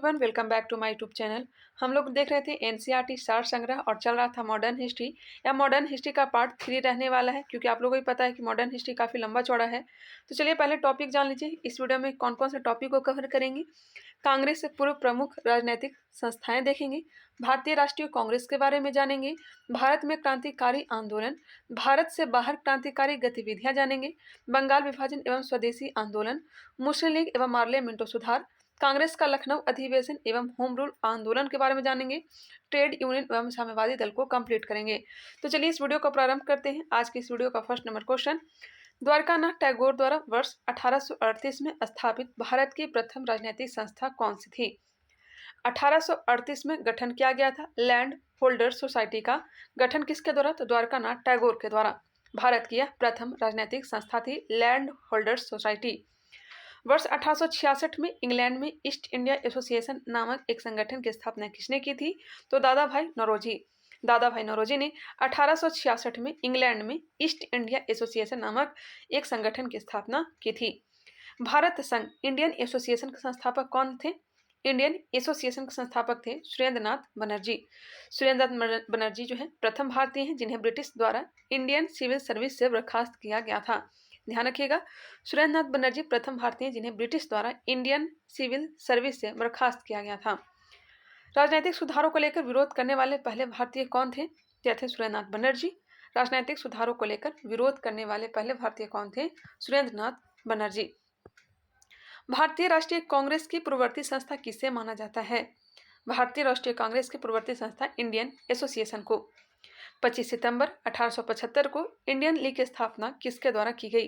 Everyone, welcome back to my YouTube channel. हम लोग देख रहे थे एनसीईआरटी सार संग्रह और चल रहा था मॉडर्न हिस्ट्री। या मॉडर्न हिस्ट्री का पार्ट 3 रहने वाला है, क्योंकि आप लोगों को भी पता है कि मॉडर्न हिस्ट्री काफ़ी लंबा चौड़ा है। तो चलिए पहले टॉपिक जान लीजिए। इस वीडियो में कौन कौन से टॉपिक को कवर करेंगे। कांग्रेस से पूर्व प्रमुख राजनीतिक संस्थाएं देखेंगे, भारतीय राष्ट्रीय कांग्रेस के बारे में जानेंगे, भारत में क्रांतिकारी आंदोलन, भारत से बाहर क्रांतिकारी गतिविधियां जानेंगे, बंगाल विभाजन एवं स्वदेशी आंदोलन, मुस्लिम लीग एवं मार्ले मिंटो सुधार, कांग्रेस का लखनऊ अधिवेशन एवं होम रूल आंदोलन के बारे में जानेंगे, ट्रेड यूनियन एवं साम्यवादी दल को कंप्लीट करेंगे। तो चलिए इस वीडियो को प्रारंभ करते हैं। आज की इस वीडियो का first number question, Dwarkanath Tagore द्वारा वर्ष 1838 में स्थापित भारत की प्रथम राजनीतिक संस्था कौन सी थी। 1838 में गठन किया गया था लैंड होल्डर्स सोसाइटी का। गठन किसके द्वारा, तो द्वारकानाथ टैगोर के द्वारा। भारत की यह प्रथम राजनीतिक संस्था थी लैंड होल्डर्स सोसाइटी। वर्ष 1866 में इंग्लैंड में ईस्ट इंडिया एसोसिएशन नामक एक संगठन की स्थापना किसने की थी, तो दादा भाई नौरोजी। दादा भाई नौरोजी ने 1866 में इंग्लैंड में ईस्ट इंडिया एसोसिएशन नामक एक संगठन की स्थापना की थी। भारत संघ इंडियन एसोसिएशन के संस्थापक कौन थे। इंडियन एसोसिएशन के संस्थापक थे सुरेंद्रनाथ बनर्जी। सुरेंद्रनाथ बनर्जी जो है प्रथम भारतीय हैं जिन्हें ब्रिटिश द्वारा इंडियन सिविल सर्विस से बर्खास्त किया गया था। ध्यान रखिएगा, सुरेंद्रनाथ बनर्जी प्रथम भारतीय जिन्हें ब्रिटिश द्वारा इंडियन सिविल सर्विस से बर्खास्त किया गया था। राजनीतिक सुधारों को लेकर विरोध करने वाले पहले भारतीय कौन थे, ये थे सुरेंद्रनाथ बनर्जी। राजनीतिक सुधारों को लेकर विरोध करने वाले पहले भारतीय कौन थे, सुरेंद्रनाथ बनर्जी। भारतीय राष्ट्रीय कांग्रेस की पूर्ववर्ती संस्था किसे माना जाता है। भारतीय राष्ट्रीय कांग्रेस की पूर्ववर्ती संस्था इंडियन एसोसिएशन को। 25 सितंबर 1875 को इंडियन लीग की स्थापना किसके द्वारा की गई।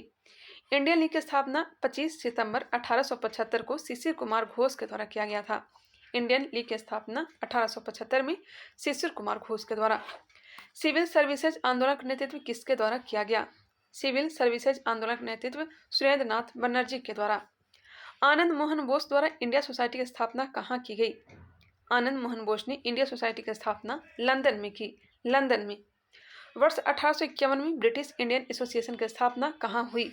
इंडियन लीग की स्थापना 25 सितंबर 1875 को शिशिर कुमार घोष के द्वारा किया गया था। इंडियन लीग की स्थापना 1875 में शिशिर कुमार घोष के द्वारा। सिविल सर्विसेज आंदोलन का नेतृत्व किसके द्वारा किया गया। सिविल सर्विसेज आंदोलन का नेतृत्व सुरेंद्रनाथ बनर्जी के द्वारा। आनंद मोहन बोस द्वारा इंडिया सोसाइटी की स्थापना कहाँ की गई। आनंद मोहन बोस ने इंडिया सोसाइटी की स्थापना लंदन में की। लंदन में। वर्ष 1851 में ब्रिटिश इंडियन एसोसिएशन की स्थापना कहाँ हुई।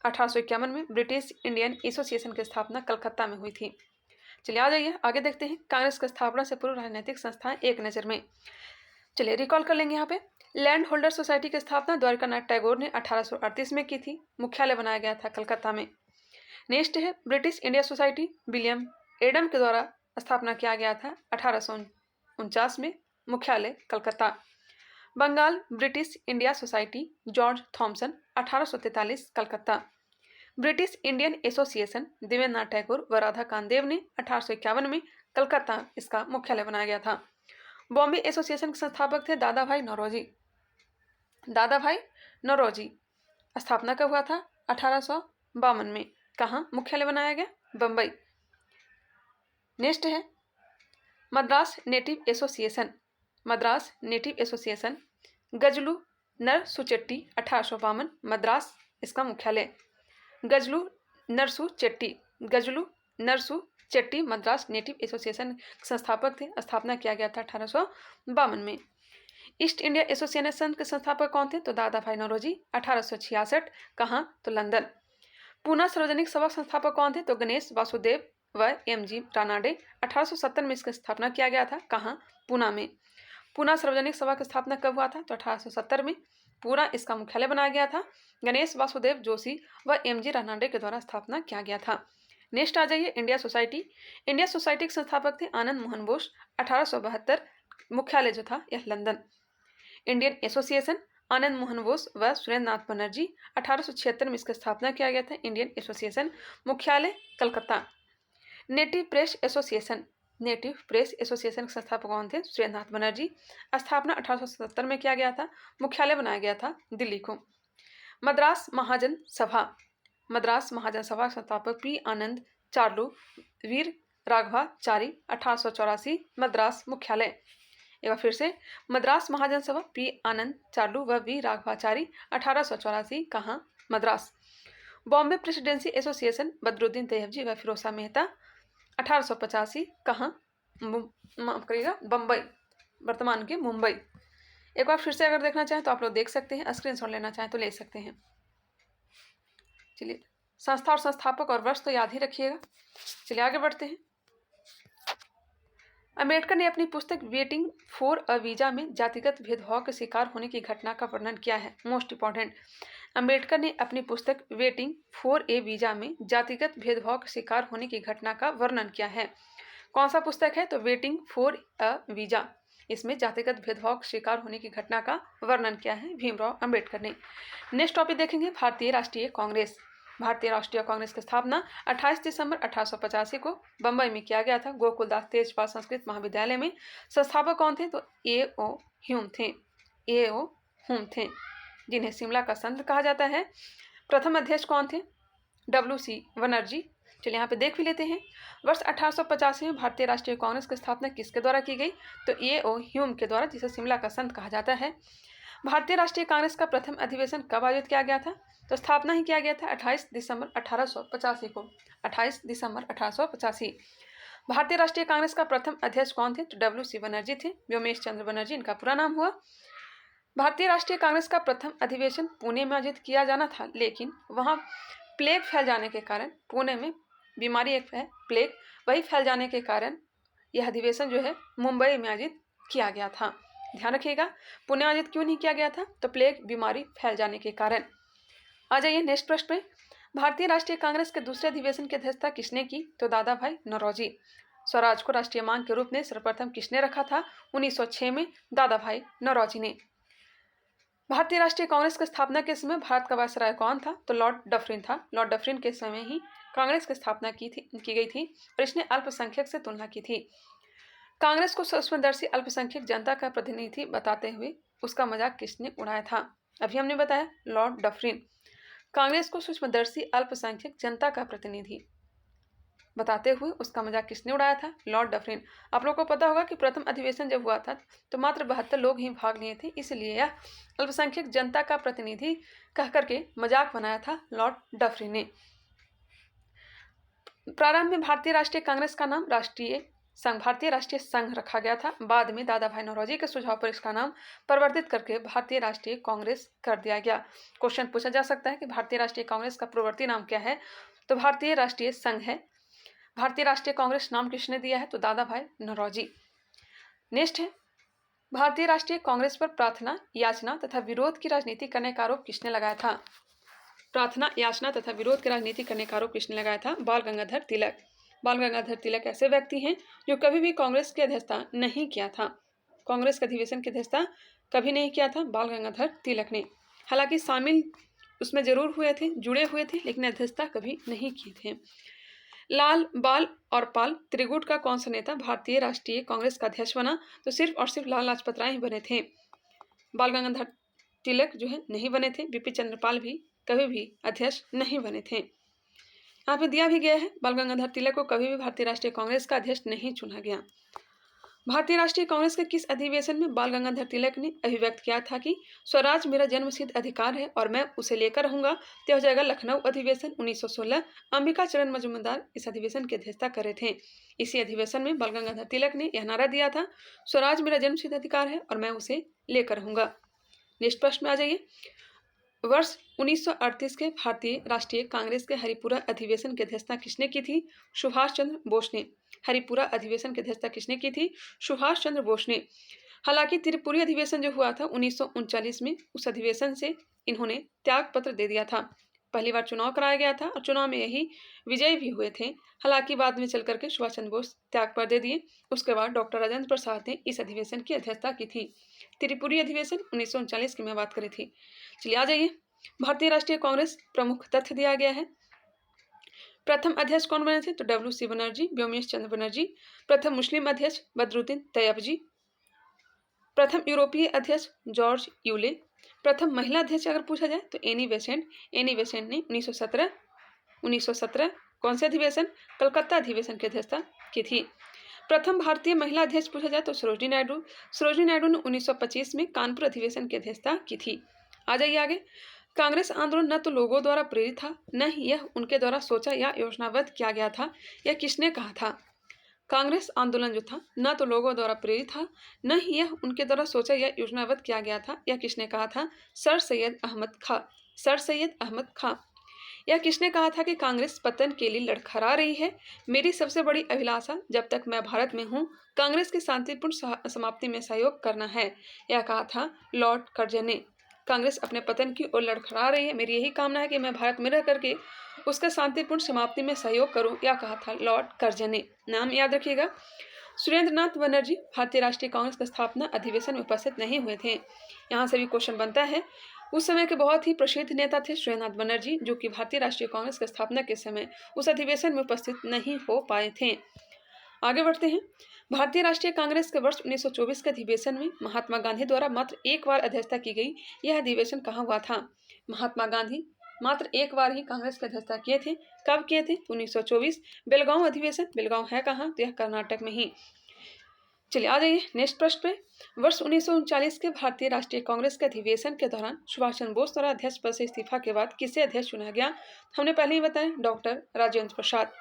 1851 में ब्रिटिश इंडियन एसोसिएशन की स्थापना कलकत्ता में हुई थी। चलिए आ जाइए आगे देखते हैं कांग्रेस की स्थापना से पूर्व राजनीतिक संस्थाएं एक नज़र में। चलिए रिकॉल कर लेंगे। यहाँ पे लैंड होल्डर सोसाइटी की स्थापना द्वारकानाथ टैगोर ने 1838 में की थी। मुख्यालय बनाया गया था कलकत्ता में। नेक्स्ट है British India society, William Adam के द्वारा स्थापना किया गया था 1849 में। मुख्यालय Calcutta. Bengal British India society, George Thomson 1843 Calcutta. British Indian association, Debendranath Tagore व राधा कामदेव ने 1851 में कलकत्ता इसका मुख्यालय बनाया गया था। बॉम्बे एसोसिएशन के संस्थापक थे दादा भाई नौरोजी। दादा भाई नौरोजी। स्थापना कब हुआ था, 1852 में। कहाँ मुख्यालय बनाया गया, बम्बई। नेक्स्ट है Madras native association. Madras native association, Gazulu Narasu Chetty 1852 Madras इसका मुख्यालय। गजलू नरसु चेट्टी, गजलू नरसु चेट्टी मद्रास नेटिव एसोसिएशन संस्थापक थे। स्थापना किया गया था 1852 में। ईस्ट इंडिया एसोसिएशन के संस्थापक कौन थे, तो दादा भाई नौरोजी 1866। कहाँ, तो लंदन। पूना सार्वजनिक सभा संस्थापक कौन थे, तो गणेश वासुदेव व एम.जी. रानाडे। 1870 में इसकी स्थापना किया गया था। कहाँ, पूना में। पूना सार्वजनिक सभा की स्थापना कब हुआ था, तो 1870 में। पूना इसका मुख्यालय बनाया गया था। गणेश वासुदेव जोशी व एम.जी. रानाडे के द्वारा स्थापना किया गया था। नेक्स्ट आ जाइए इंडिया सोसाइटी। इंडिया सोसाइटी के संस्थापक थे आनंद मोहन बोस। 1872 मुख्यालय जो था यह London. Indian association, Anand Mohan Bose व सुरेंद्रनाथ बनर्जी। 1876 में इसकी स्थापना किया गया था। इंडियन एसोसिएशन, मुख्यालय Calcutta. Native press association, native press association के संस्थापक कौन थे, सुरेंद्रनाथ बनर्जी। स्थापना 1877 में किया गया था। मुख्यालय बनाया गया था दिल्ली को। मद्रास महाजन सभा, मद्रास महाजन सभा संस्थापक पी आनंद चार्लू वीर राघवाचारी। 1884 मद्रास मुख्यालय। एक बार फिर से, मद्रास महाजन सभा पी आनंद चार्लू व वी राघवाचारी। 1884 कहाँ, मद्रास। बॉम्बे प्रेसिडेंसी एसोसिएशन, बदरुद्दीन तैयबजी व फिरोज मेहता। 1885 कहाँ, माफ करिएगा, बम्बई, वर्तमान के मुंबई। एक बार फिर से अगर देखना चाहें तो आप लोग देख सकते हैं, स्क्रीनशॉट लेना चाहें तो ले सकते हैं। चलिए संस्था और संस्थापक और वर्ष तो याद ही रखिएगा। चलिए आगे बढ़ते हैं। अम्बेडकर ने अपनी पुस्तक वेटिंग फॉर अ वीजा में जातिगत भेदभाव के शिकार होने की घटना का वर्णन किया है। मोस्ट इंपॉर्टेंट, अम्बेडकर ने अपनी पुस्तक वेटिंग फॉर ए वीजा में जातिगत भेदभाव के शिकार होने की घटना का वर्णन किया है। कौन सा पुस्तक है? तो वेटिंग फॉर अ वीजा, इसमें जातिगत भेदभाव के शिकार होने की घटना का वर्णन किया है भीमराव अम्बेडकर ने। नेक्स्ट टॉपिक देखेंगे, भारतीय राष्ट्रीय कांग्रेस। भारतीय राष्ट्रीय कांग्रेस की स्थापना 28 दिसंबर 1885 को बंबई में किया गया था, गोकुलदास तेजपाल संस्कृत महाविद्यालय में। संस्थापक कौन थे? तो ए.ओ. ह्यूम थे। ए.ओ. ह्यूम थे, जिन्हें शिमला का संत कहा जाता है। प्रथम अध्यक्ष कौन थे? W.C. बनर्जी। चलिए यहाँ पे देख भी लेते हैं। वर्ष 1885 में भारतीय राष्ट्रीय कांग्रेस की स्थापना किसके द्वारा की गई? तो ए.ओ. ह्यूम के द्वारा, जिसे शिमला का संत कहा जाता है। भारतीय राष्ट्रीय कांग्रेस का प्रथम अधिवेशन कब आयोजित किया गया था? तो स्थापना ही किया गया था 28 दिसंबर 1885 को। 28 दिसंबर 1885। भारतीय राष्ट्रीय कांग्रेस का प्रथम अध्यक्ष कौन थे? तो W.C. बनर्जी थे, व्योमेश चंद्र बनर्जी इनका पूरा नाम हुआ। भारतीय राष्ट्रीय कांग्रेस का प्रथम अधिवेशन पुणे में आयोजित किया जाना था, लेकिन वहां प्लेग फैल जाने के कारण, पुणे में बीमारी एक है प्लेग, वही फैल जाने के कारण यह अधिवेशन जो है मुंबई में आयोजित किया गया था। ध्यान रखिएगा, पुणे में आयोजित क्यों नहीं किया गया था? तो प्लेग बीमारी फैल जाने के कारण। आ जाइए नेक्स्ट प्रश्न पे। भारतीय राष्ट्रीय कांग्रेस के दूसरे अधिवेशन की अध्यक्षता किसने की? तो दादा भाई नौरोजी। स्वराज को राष्ट्रीय मांग के रूप में सर्वप्रथम किसने रखा था? 1906 में दादा भाई नौरोजी ने। भारतीय राष्ट्रीय कांग्रेस की स्थापना के समय भारत का वायसराय कौन था? तो लॉर्ड डफरिन था। लॉर्ड डफरिन के समय ही कांग्रेस की स्थापना की गई थी और इसने अल्पसंख्यक से तुलना की थी। कांग्रेस को सूक्ष्मदर्शी अल्पसंख्यक जनता का प्रतिनिधि बताते हुए उसका मजाक किसने उड़ाया था? अभी हमने बताया, लॉर्ड डफरिन। कांग्रेस को सूक्ष्मदर्शी अल्पसंख्यक जनता का प्रतिनिधि बताते हुए उसका मजाक किसने उड़ाया था? Lord Dufferin. आप लोगों को पता होगा कि प्रथम अधिवेशन जब हुआ था तो मात्र 72 लोग ही भाग लिए थे, इसलिए यह अल्पसंख्यक जनता का प्रतिनिधि कह करके मजाक बनाया था लॉर्ड डफरिन ने। प्रारंभ में भारतीय राष्ट्रीय कांग्रेस का नाम भारतीय राष्ट्रीय संघ रखा गया था। बाद में दादा भाई नौरोजी के सुझाव पर इसका नाम परिवर्तित करके भारतीय राष्ट्रीय कांग्रेस कर दिया गया। क्वेश्चन पूछा जा सकता है कि भारतीय राष्ट्रीय कांग्रेस का पूर्ववर्ती नाम क्या है? तो भारतीय राष्ट्रीय संघ है। भारतीय राष्ट्रीय कांग्रेस नाम किसने दिया है? तो दादा भाई नौरोजी। नेक्स्ट है, भारतीय राष्ट्रीय कांग्रेस पर प्रार्थना, याचना तथा विरोध की राजनीति करने का आरोप किसने लगाया था? प्रार्थना, याचना तथा विरोध की राजनीति करने का आरोप किसने लगाया था? बाल गंगाधर तिलक। बाल गंगाधर तिलक ऐसे व्यक्ति हैं जो कभी भी कांग्रेस की अध्यक्षता नहीं किया था। कांग्रेस के अधिवेशन की अध्यक्षता कभी नहीं किया था बाल गंगाधर तिलक ने। हालांकि शामिल उसमें जरूर हुए थे, जुड़े हुए थे, लेकिन अध्यक्षता कभी नहीं की थे। लाल, बाल और पाल त्रिगुट का कौन सा नेता भारतीय राष्ट्रीय कांग्रेस का अध्यक्ष बना? तो सिर्फ और सिर्फ लाल लाजपत राय ही बने थे। बाल गंगाधर तिलक जो है नहीं बने थे। बिपिन चंद्रपाल भी कभी भी अध्यक्ष नहीं बने थे। यहाँ पे दिया भी गया है, बाल गंगाधर तिलक को कभी भी भारतीय राष्ट्रीय कांग्रेस का अध्यक्ष नहीं चुना गया। भारतीय राष्ट्रीय कांग्रेस के किस अधिवेशन में बाल गंगाधर तिलक ने अभिव्यक्त किया था कि स्वराज मेरा जन्मसिद्ध अधिकार है और मैं उसे लेकर रहूंगा? तो हो जाएगा लखनऊ अधिवेशन 1916। अंबिका चरण मजूमदार इस अधिवेशन की अध्यक्षता कर रहे थे। इसी अधिवेशन में बाल गंगाधर तिलक ने यह नारा दिया था, स्वराज मेरा जन्मसिद्ध अधिकार है और मैं उसे लेकर रहूंगा। नेक्स्ट प्रश्न में आ जाइए। वर्ष 1938 के भारतीय राष्ट्रीय कांग्रेस के हरिपुरा अधिवेशन की अध्यक्षता किसने की थी? सुभाष चंद्र बोस ने। हरिपुरा अधिवेशन की अध्यक्षता किसने की थी? सुभाष चंद्र बोस ने। हालांकि त्रिपुरी अधिवेशन जो हुआ था 1939 में, उस अधिवेशन से इन्होंने त्याग पत्र दे दिया था। पहली बार चुनाव कराया गया था और चुनाव में यही विजयी भी हुए थे। हालांकि बाद में चल करके सुभाष चंद्र बोस त्याग पत्र दे दिए। उसके बाद डॉक्टर राजेंद्र प्रसाद ने इस अधिवेशन की अध्यक्षता की थी। त्रिपुरी अधिवेशन 1939 की मैं बात करी थी। चलिए आ जाइए, भारतीय राष्ट्रीय कांग्रेस प्रमुख तथ्य दिया गया है। प्रथम अध्यक्ष कौन बने थे? तो W.C. बनर्जी, व्योमेश चंद्र बनर्जी। प्रथम मुस्लिम अध्यक्ष बदरुद्दीन तैयबजी। प्रथम यूरोपीय अध्यक्ष जॉर्ज यूले। प्रथम महिला अध्यक्ष अगर पूछा जाए तो एनी बेसेंट। एनी बेसेंट ने 1917 कौन से अधिवेशन? कलकत्ता अधिवेशन की अध्यक्षता की थी। प्रथम भारतीय महिला अध्यक्ष पूछा जाए तो सरोजिनी नायडू। सरोजिनी नायडू ने 1925 में कानपुर अधिवेशन की अध्यक्षता की थी। आ जाइए आगे। कांग्रेस आंदोलन न तो लोगों द्वारा प्रेरित था, न ही यह उनके द्वारा सोचा या योजनाबद्ध किया गया था। यह किसने कहा था? कांग्रेस आंदोलन जो था न तो लोगों द्वारा प्रेरित था, न ही यह उनके द्वारा सोचा या योजनाबद्ध किया गया था। यह किसने कहा था? सर सैयद अहमद खां। सर सैयद अहमद खां। यह किसने कहा था कि कांग्रेस पतन के लिए लड़खड़ा रही है? मेरी सबसे बड़ी अभिलाषा जब तक मैं भारत में हूँ कांग्रेस की शांतिपूर्ण समाप्ति में सहयोग करना है। यह कहा था लॉर्ड कर्जन ने। कांग्रेस अपने पतन की ओर लड़खड़ा रही है, मेरी यही कामना है कि मैं भारत में रह करके उसका शांतिपूर्ण समाप्ति में सहयोग करूं, यह कहा था लॉर्ड कर्जन ने। नाम याद रखिएगा, सुरेंद्रनाथ बनर्जी भारतीय राष्ट्रीय कांग्रेस का स्थापना अधिवेशन में उपस्थित नहीं हुए थे। यहाँ से भी क्वेश्चन बनता है, उस समय के बहुत ही प्रसिद्ध नेता थे सुरेंद्रनाथ बनर्जी, जो कि भारतीय राष्ट्रीय कांग्रेस की स्थापना के समय उस अधिवेशन में उपस्थित नहीं हो पाए थे। आगे बढ़ते हैं। भारतीय राष्ट्रीय कांग्रेस के वर्ष 1924 के अधिवेशन में महात्मा गांधी द्वारा मात्र एक बार अध्यक्षता की गई। यह अधिवेशन कहाँ हुआ था? महात्मा गांधी मात्र एक बार ही कांग्रेस की अध्यक्षता किए थे। कब किए थे? 1924 बेलगांव अधिवेशन। बेलगांव है कहाँ? तो यह कर्नाटक में ही। चलिए आ जाइए नेक्स्ट प्रश्न पे। वर्ष 1939 के भारतीय राष्ट्रीय कांग्रेस के अधिवेशन के दौरान सुभाष चंद्र बोस द्वारा अध्यक्ष पद से इस्तीफा के बाद किसे अध्यक्ष चुना गया? हमने पहले ही बताया, डॉक्टर राजेंद्र प्रसाद।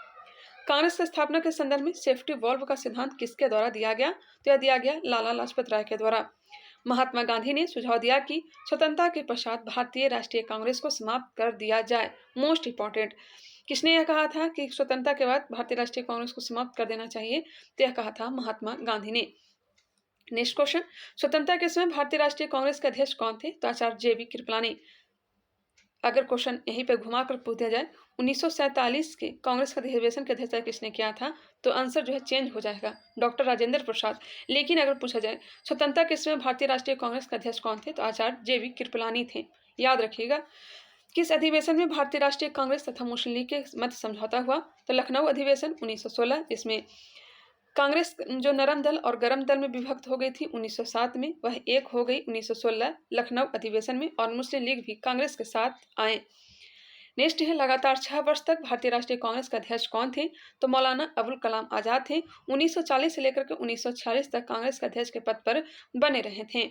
कांग्रेस की स्थापना के संदर्भ में सेफ्टी वॉल्व का सिद्धांत किसके द्वारा दिया गया? तो यह दिया गया लाला लाजपत राय के द्वारा। महात्मा गांधी ने सुझाव दिया कि स्वतंत्रता के पश्चात भारतीय राष्ट्रीय कांग्रेस को समाप्त कर दिया जाए। मोस्ट इंपॉर्टेंट, किसने यह कहा था कि स्वतंत्रता के बाद भारतीय राष्ट्रीय कांग्रेस को समाप्त कर देना चाहिए? तो यह कहा था महात्मा गांधी ने। नेक्स्ट क्वेश्चन, स्वतंत्रता के समय भारतीय राष्ट्रीय कांग्रेस के अध्यक्ष कौन थे? तो आचार्य जे.बी. कृपलानी। अगर क्वेश्चन यहीं पे घुमाकर पूछ दिया जाए 1947 के कांग्रेस का अधिवेशन की अध्यक्षता किसने किया था? तो आंसर जो है चेंज हो जाएगा, डॉक्टर राजेंद्र प्रसाद। लेकिन अगर पूछा जाए स्वतंत्रता के समय भारतीय राष्ट्रीय कांग्रेस के अध्यक्ष कौन थे? तो आचार्य जे.बी. कृपलानी थे। याद रखिएगा, किस अधिवेशन में भारतीय राष्ट्रीय कांग्रेस तथा मुस्लिम लीग के मध्य समझौता हुआ? तो लखनऊ अधिवेशन 1916, जिसमें कांग्रेस जो नरम दल और गरम दल में विभक्त हो गई थी 1907 में, वह एक हो गई 1916 लखनऊ अधिवेशन में, और मुस्लिम लीग भी कांग्रेस के साथ आए। नेक्स्ट है, लगातार 6 वर्ष तक भारतीय राष्ट्रीय कांग्रेस के अध्यक्ष कौन थे? तो मौलाना अबुल कलाम आजाद थे। 1940 से लेकर के 1946 तक कांग्रेस के अध्यक्ष के पद पर बने रहे थे।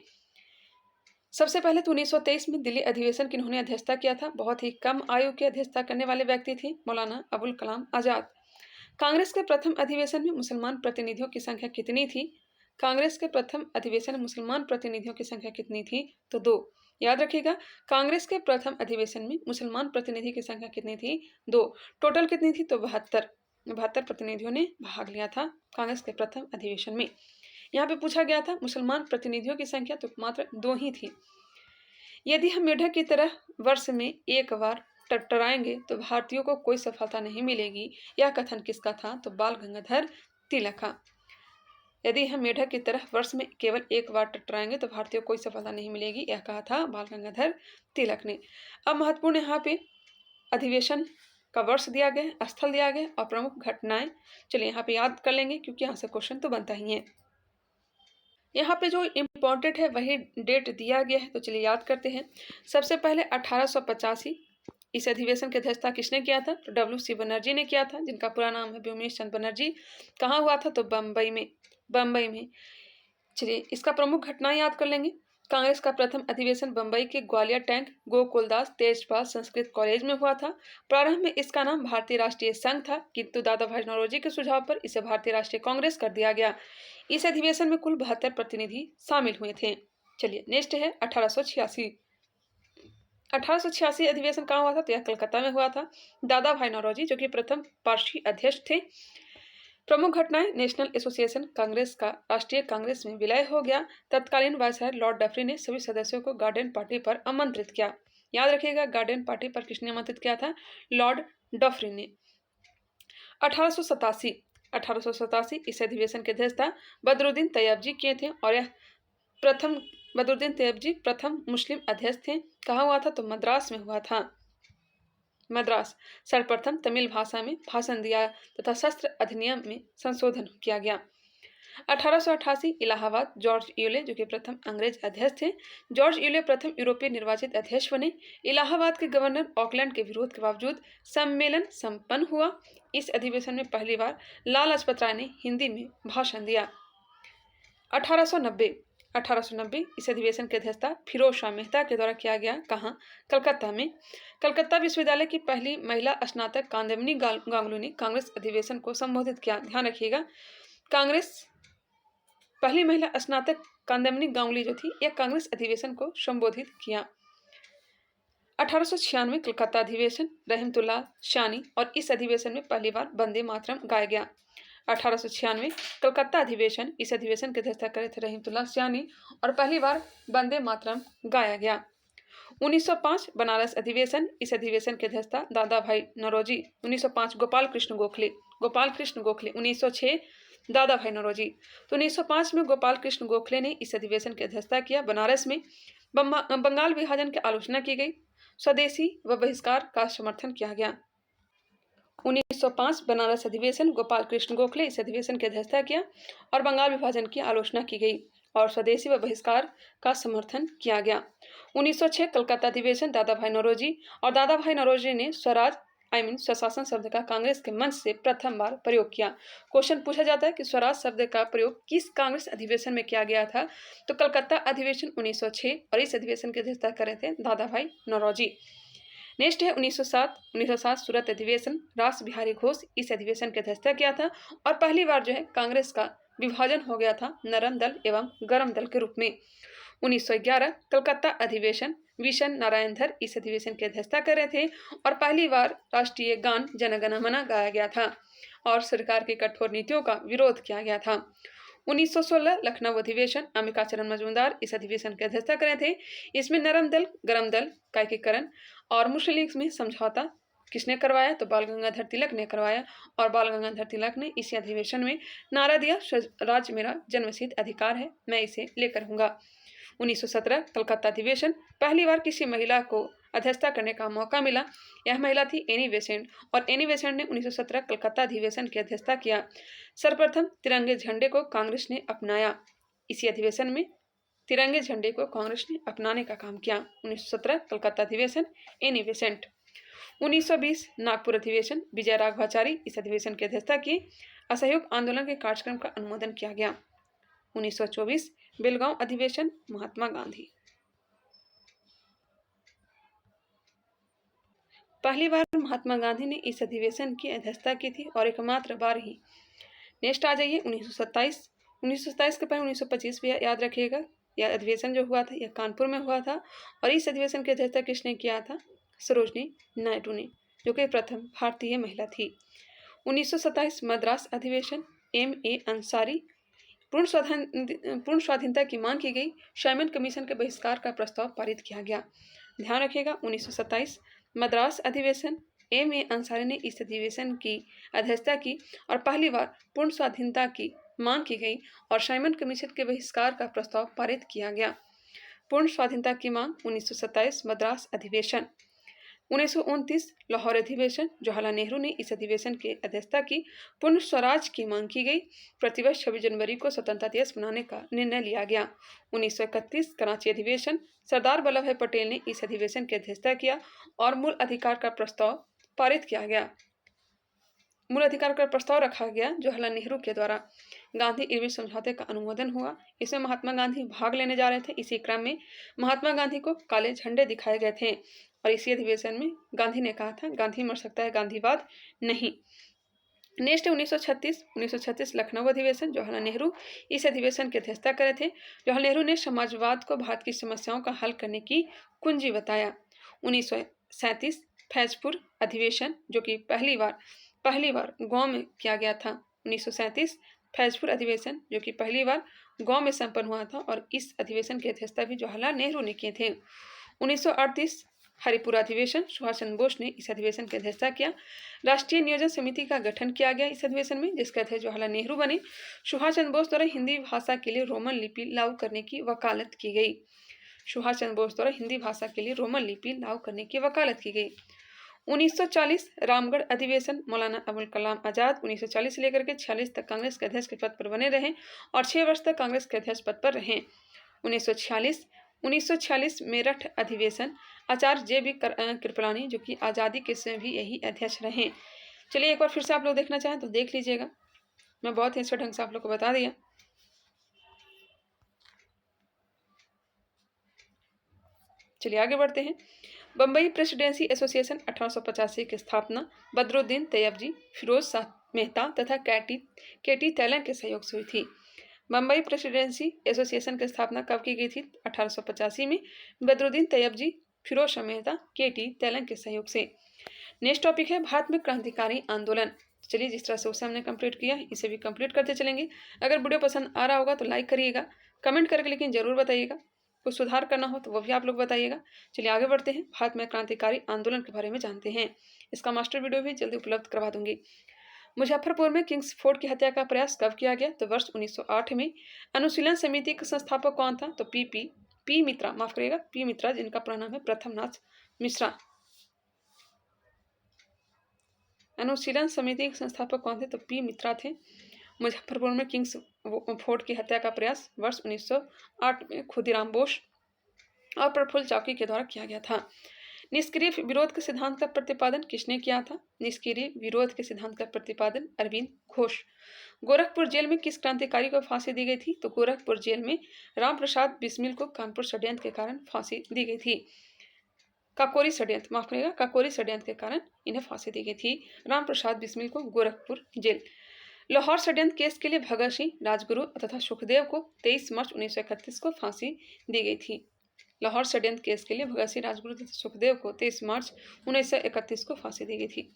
सबसे पहले तो 1923 में दिल्ली अधिवेशन की उन्होंने अध्यक्षता किया था। बहुत ही कम आयु की अध्यक्षता करने वाले व्यक्ति थे मौलाना अबुल कलाम आजाद। कांग्रेस के प्रथम अधिवेशन में मुसलमान प्रतिनिधियों की संख्या कितनी थी? कांग्रेस के प्रथम अधिवेशन में मुसलमान प्रतिनिधियों की संख्या कितनी थी? तो 2। याद रखिएगा, कांग्रेस के प्रथम अधिवेशन में मुसलमान प्रतिनिधि की संख्या कितनी थी? 2। टोटल कितनी थी? तो 72 प्रतिनिधियों ने भाग लिया था कांग्रेस के प्रथम अधिवेशन में। यहाँ पे पूछा गया था मुसलमान प्रतिनिधियों की संख्या, तो मात्र 2 ही थी। यदि हम मेढक की तरह वर्ष में एक बार टटराएंगे तो भारतीयों को कोई सफलता नहीं मिलेगी। यह कथन किसका था? तो बाल गंगाधर तिलक का। यदि हम मेढक की तरह वर्ष में केवल एक बार टटराएंगे तो भारतीयों को कोई सफलता नहीं मिलेगी, यह कहा था बाल गंगाधर तिलक ने। अब महत्वपूर्ण यहाँ पे अधिवेशन का वर्ष दिया गया, स्थल दिया गया और प्रमुख घटनाएं। चलिए यहाँ पे याद कर लेंगे, क्योंकि यहाँ से क्वेश्चन तो बनता ही है। यहाँ पे जो इम्पोर्टेंट है वही डेट दिया गया है, तो चलिए याद करते हैं। सबसे पहले 1885 इस अधिवेशन की अध्यक्षता किसने किया था? तो डब्ल्यू.सी. बनर्जी ने किया था, जिनका पूरा नाम है व्योमेश चंद्र बनर्जी। कहाँ हुआ था? तो बम्बई में। चलिए इसका प्रमुख घटनाएं याद कर लेंगे। कांग्रेस का प्रथम अधिवेशन बम्बई के ग्वालियर टैंक गोकुलदास तेजपाल संस्कृत कॉलेज में हुआ था। प्रारंभ में इसका नाम भारतीय राष्ट्रीय संघ था, किंतु दादा भाई नौरोजी के सुझाव पर इसे भारतीय राष्ट्रीय कांग्रेस कर दिया गया। इस अधिवेशन में कुल 72 प्रतिनिधि शामिल हुए थे। चलिए नेक्स्ट है 1886 अधिवेशन कहाँ हुआ था? तो यह कलकत्ता में हुआ था। दादा भाई नौरोजी जो कि प्रथम पार्षद अध्यक्ष थे। प्रमुख घटनाएं, नेशनल एसोसिएशन कांग्रेस का राष्ट्रीय कांग्रेस में विलय हो गया। तत्कालीन वायसराय लॉर्ड डफरी ने सभी सदस्यों को गार्डन पार्टी पर आमंत्रित किया। याद रखिएगा, गार्डन पार्टी पर किसने आमंत्रित किया था? लॉर्ड डफरी ने। 1887 इस अधिवेशन की अध्यक्षता बदरुद्दीन तैयबजी किए थे, और यह बदरुद्दीन तैयबजी प्रथम मुस्लिम अध्यक्ष थे। कहाँ हुआ था? तो मद्रास में हुआ था। मद्रास सर्वप्रथम तमिल भाषा में भाषण दिया तथा शस्त्र अधिनियम में संशोधन किया गया। 1888 इलाहाबाद जॉर्ज यूले जो कि प्रथम अंग्रेज अध्यक्ष थे। जॉर्ज यूले प्रथम यूरोपीय निर्वाचित अध्यक्ष बने। इलाहाबाद के गवर्नर ऑकलैंड के विरोध के बावजूद सम्मेलन संपन्न हुआ। इस अधिवेशन में पहली बार लाला लाजपत राय ने हिंदी में भाषण दिया। 1890 इस अधिवेशन की अध्यक्षता फिरोज शाह मेहता के द्वारा किया गया। कहाँ? कलकत्ता में। कलकत्ता विश्वविद्यालय की पहली महिला स्नातक कादम्बिनी गांगुली ने कांग्रेस अधिवेशन को संबोधित किया। ध्यान रखिएगा, कांग्रेस पहली महिला स्नातक कादम्बिनी गांगुली जो थी, यह कांग्रेस अधिवेशन को संबोधित किया। 1896 कलकत्ता अधिवेशन, रहमतुल्लाह शानी, और इस अधिवेशन में पहली बार वंदे मातरम गाया गया। 1896 कलकत्ता अधिवेशन, इस अधिवेशन की अध्यक्षता करे थे रहमतुल्लाह शानी, और पहली बार वंदे मातरम गाया गया। 1905 बनारस अधिवेशन, इस अधिवेशन की अध्यक्षता दादा भाई नौरोजी। 1905 गोपाल कृष्ण गोखले, 1906 दादा भाई नौरोजी। तो 1905 में गोपाल कृष्ण गोखले ने इस अधिवेशन की अध्यक्षता किया। बनारस में बंगाल विभाजन की आलोचना की गई, स्वदेशी व बहिष्कार का समर्थन किया गया। 1905 बनारस अधिवेशन, गोपाल कृष्ण गोखले इस अधिवेशन की अध्यक्षता किया और बंगाल विभाजन की आलोचना की गई और स्वदेशी व बहिष्कार का समर्थन किया गया। 1906 कलकत्ता अधिवेशन, दादा भाई नौरोजी, और दादा भाई नौरोजी ने स्वराज स्वशासन शब्द का कांग्रेस के मंच से प्रथम बार प्रयोग किया। क्वेश्चन पूछा जाता है कि स्वराज शब्द का प्रयोग किस कांग्रेस अधिवेशन में किया गया था, तो कलकत्ता अधिवेशन 1906, और इस अधिवेशन की अध्यक्षता कर रहे थे दादा भाई नौरोजी। नेक्स्ट है 1907 सूरत अधिवेशन, रास बिहारी घोष इस अधिवेशन की अध्यक्षता किया था और पहली बार जो है कांग्रेस का विभाजन हो गया था नरम दल एवं गरम दल के रूप में। 1911 कलकत्ता अधिवेशन, विशन नारायण धर इस अधिवेशन की अध्यक्षता कर रहे थे और पहली बार राष्ट्रीय गान जनगण मन गाया गया था और सरकार की कठोर नीतियों का विरोध किया गया था। 1916 लखनऊ अधिवेशन, अंबिका चरण मजूमदार इस अधिवेशन की अध्यक्षता कर रहे थे। इसमें नरम दल गरम दल का एकीकरण और मुस्लिम लीग में समझौता किसने करवाया, तो बाल गंगाधर तिलक ने करवाया और बाल गंगाधर तिलक ने इसी अधिवेशन में नारा दिया, राज्य मेरा जन्मसिद्ध अधिकार है, मैं इसे लेकर रहूंगा। 1917 कलकत्ता अधिवेशन, पहली बार किसी महिला को अध्यक्षता करने का मौका मिला। यह महिला थी एनी बेसेंट और एनी बेसेंट ने 1917 कलकत्ता अधिवेशन की अध्यक्षता किया। सर्वप्रथम तिरंगे झंडे को कांग्रेस ने अपनाया। इसी अधिवेशन में तिरंगे झंडे को कांग्रेस ने अपनाने का काम किया। 1917 कलकत्ता अधिवेशन, एनी बेसेंट। 1920 नागपुर अधिवेशन, विजय राघवाचारी इस अधिवेशन की अध्यक्षता की। असहयोग आंदोलन के कार्यक्रम का अनुमोदन किया गया। 1924 बेलगांव अधिवेशन, महात्मा गांधी। पहली बार महात्मा गांधी ने इस अधिवेशन की अध्यक्षता की थी और एकमात्र बार ही। नेक्स्ट आ जाइए 1927 के पहले 1925 भी याद रखिएगा। यह अधिवेशन जो हुआ था यह कानपुर में हुआ था और इस अधिवेशन की अध्यक्षता किसने किया था, सरोजनी नायडू ने, जो कि प्रथम भारतीय महिला थी। 1927 मद्रास अधिवेशन, M.A. अंसारी, पूर्ण स्वाधीनता की मांग की गई, शाइमन कमीशन के बहिष्कार का प्रस्ताव पारित किया गया। ध्यान रखिएगा 1927 मद्रास अधिवेशन, M.A. अंसारी ने इस अधिवेशन की अध्यक्षता की और पहली बार पूर्ण स्वाधीनता की मांग की गई और शाइमन कमीशन के बहिष्कार का प्रस्ताव पारित किया गया। पूर्ण स्वाधीनता की मांग 1927 मद्रास अधिवेशन। 1929 लाहौर अधिवेशन, जवाहरलाल नेहरू ने इस अधिवेशन की अध्यक्षता की। पूर्ण स्वराज की मांग की गई। प्रतिवर्ष 26 जनवरी को स्वतंत्रता दिवस मनाने का निर्णय लिया गया। 1931 कराची अधिवेशन, सरदार वल्लभ भाई पटेल ने इस अधिवेशन की अध्यक्षता किया और मूल अधिकार का प्रस्ताव पारित किया गया। मूल अधिकार का प्रस्ताव रखा गया जवाहरलाल नेहरू के द्वारा। गांधी इरविन समझौते का अनुमोदन हुआ। इसमें महात्मा गांधी भाग लेने जा रहे थे। इसी क्रम में महात्मा गांधी को काले झंडे दिखाए गए थे और इसी अधिवेशन में गांधी ने कहा था गांधी मर सकता है, गांधीवाद नहीं। नेक्स्ट 1936 लखनऊ अधिवेशन, जवाहरलाल नेहरू इस अधिवेशन की अध्यक्षता करे थे। जवाहरलाल नेहरू ने समाजवाद को भारत की समस्याओं का हल करने की कुंजी बताया। 1937 फैजपुर अधिवेशन, जो कि पहली बार गांव में किया गया था। 1937 फैजपुर अधिवेशन, जो कि पहली बार गांव में संपन्न हुआ था और इस अधिवेशन की अध्यक्षता भी जवाहरलाल नेहरू ने किए थे। 1938 हरिपुरा अधिवेशन, सुभाष चंद्र बोस ने इस अधिवेशन की अध्यक्षता किया। राष्ट्रीय नियोजन समिति का गठन किया गया इस अधिवेशन में, जिसके अध्यक्ष जवाहरलाल नेहरू बने। सुभाष चंद्र बोस द्वारा हिंदी भाषा के लिए रोमन लिपि लागू करने की वकालत की गई। सुभाष चंद्र बोस द्वारा हिंदी भाषा के लिए रोमन लिपि लागू करने की वकालत की गई। 1940 रामगढ़ अधिवेशन, मौलाना अबुल कलाम आजाद 1940 से लेकर के 46 तक कांग्रेस के अध्यक्ष के पद पर बने रहे और 6 वर्ष तक कांग्रेस के अध्यक्ष पद पर रहे। 1946 मेरठ अधिवेशन, आचार्य JB कृपलानी, जो कि आज़ादी के समय भी यही अध्यक्ष रहे। चलिए एक बार फिर से आप लोग देखना चाहें तो देख लीजिएगा, मैं बहुत ही अच्छे ढंग से आप लोग को बता दिया। चलिए आगे बढ़ते हैं। बम्बई प्रेसिडेंसी एसोसिएशन 1885 की स्थापना बदरुद्दीन तैयबजी, फिरोज शाह मेहता तथा केटी तैलंग के सहयोग से हुई थी। बम्बई प्रेसिडेंसी एसोसिएशन की स्थापना कब की गई थी? 1885 में बदरुद्दीन तैयबजी, फिरोज शाह मेहता, KT तेलंग के सहयोग से। नेक्स्ट टॉपिक है भारत में क्रांतिकारी आंदोलन। चलिए, जिस तरह से उसे हमने कंप्लीट किया इसे भी कंप्लीट करते चलेंगे। अगर वीडियो पसंद आ रहा होगा तो लाइक करिएगा, कमेंट करके लेकिन जरूर बताइएगा, कुछ सुधार करना हो तो वो भी आप लोग बताइएगा। चलिए आगे बढ़ते हैं, भारत में क्रांतिकारी आंदोलन के बारे में जानते हैं। इसका मास्टर वीडियो भी जल्दी उपलब्ध करवा दूंगी। मुजफ्फरपुर में किंग्स फोर्ट की हत्या का प्रयास कब किया गया? तो वर्ष 1908 में। अनुशीलन समिति का संस्थापक कौन था? तो पी मित्रा, माफ करिएगा, पी मित्रा, जिनका पूरा नाम है प्रथमनाथ मिश्रा। अनुशीलन समिति के संस्थापक कौन थे? तो पी मित्रा थे। मुजफ्फरपुर में किंग्स फोर्ट की हत्या का प्रयास वर्ष 1908 में खुदीराम बोस और प्रफुल्ल चाकी के द्वारा किया गया था। निष्क्रिय विरोध के सिद्धांत का प्रतिपादन किसने किया था? निष्क्रिय विरोध के सिद्धांत का प्रतिपादन अरविंद घोष। गोरखपुर जेल में किस क्रांतिकारी को फांसी दी गई थी? तो गोरखपुर जेल में राम प्रसाद बिस्मिल को कानपुर षड्यंत्र के कारण फांसी दी गई थी। काकोरी षड्यंत्र, माफ करिएगा, काकोरी षड्यंत्र के कारण इन्हें फांसी दी गई थी राम प्रसाद बिस्मिल को गोरखपुर जेल। लाहौर षड्यंत्र केस के लिए भगत सिंह, राजगुरु तथा सुखदेव को 23 मार्च 1931 को फांसी दी गई थी। लाहौर षड्यंत्र केस के लिए भगत सिंह, राजगुरु तथा सुखदेव को 23 मार्च 1931 को फांसी दी गई थी।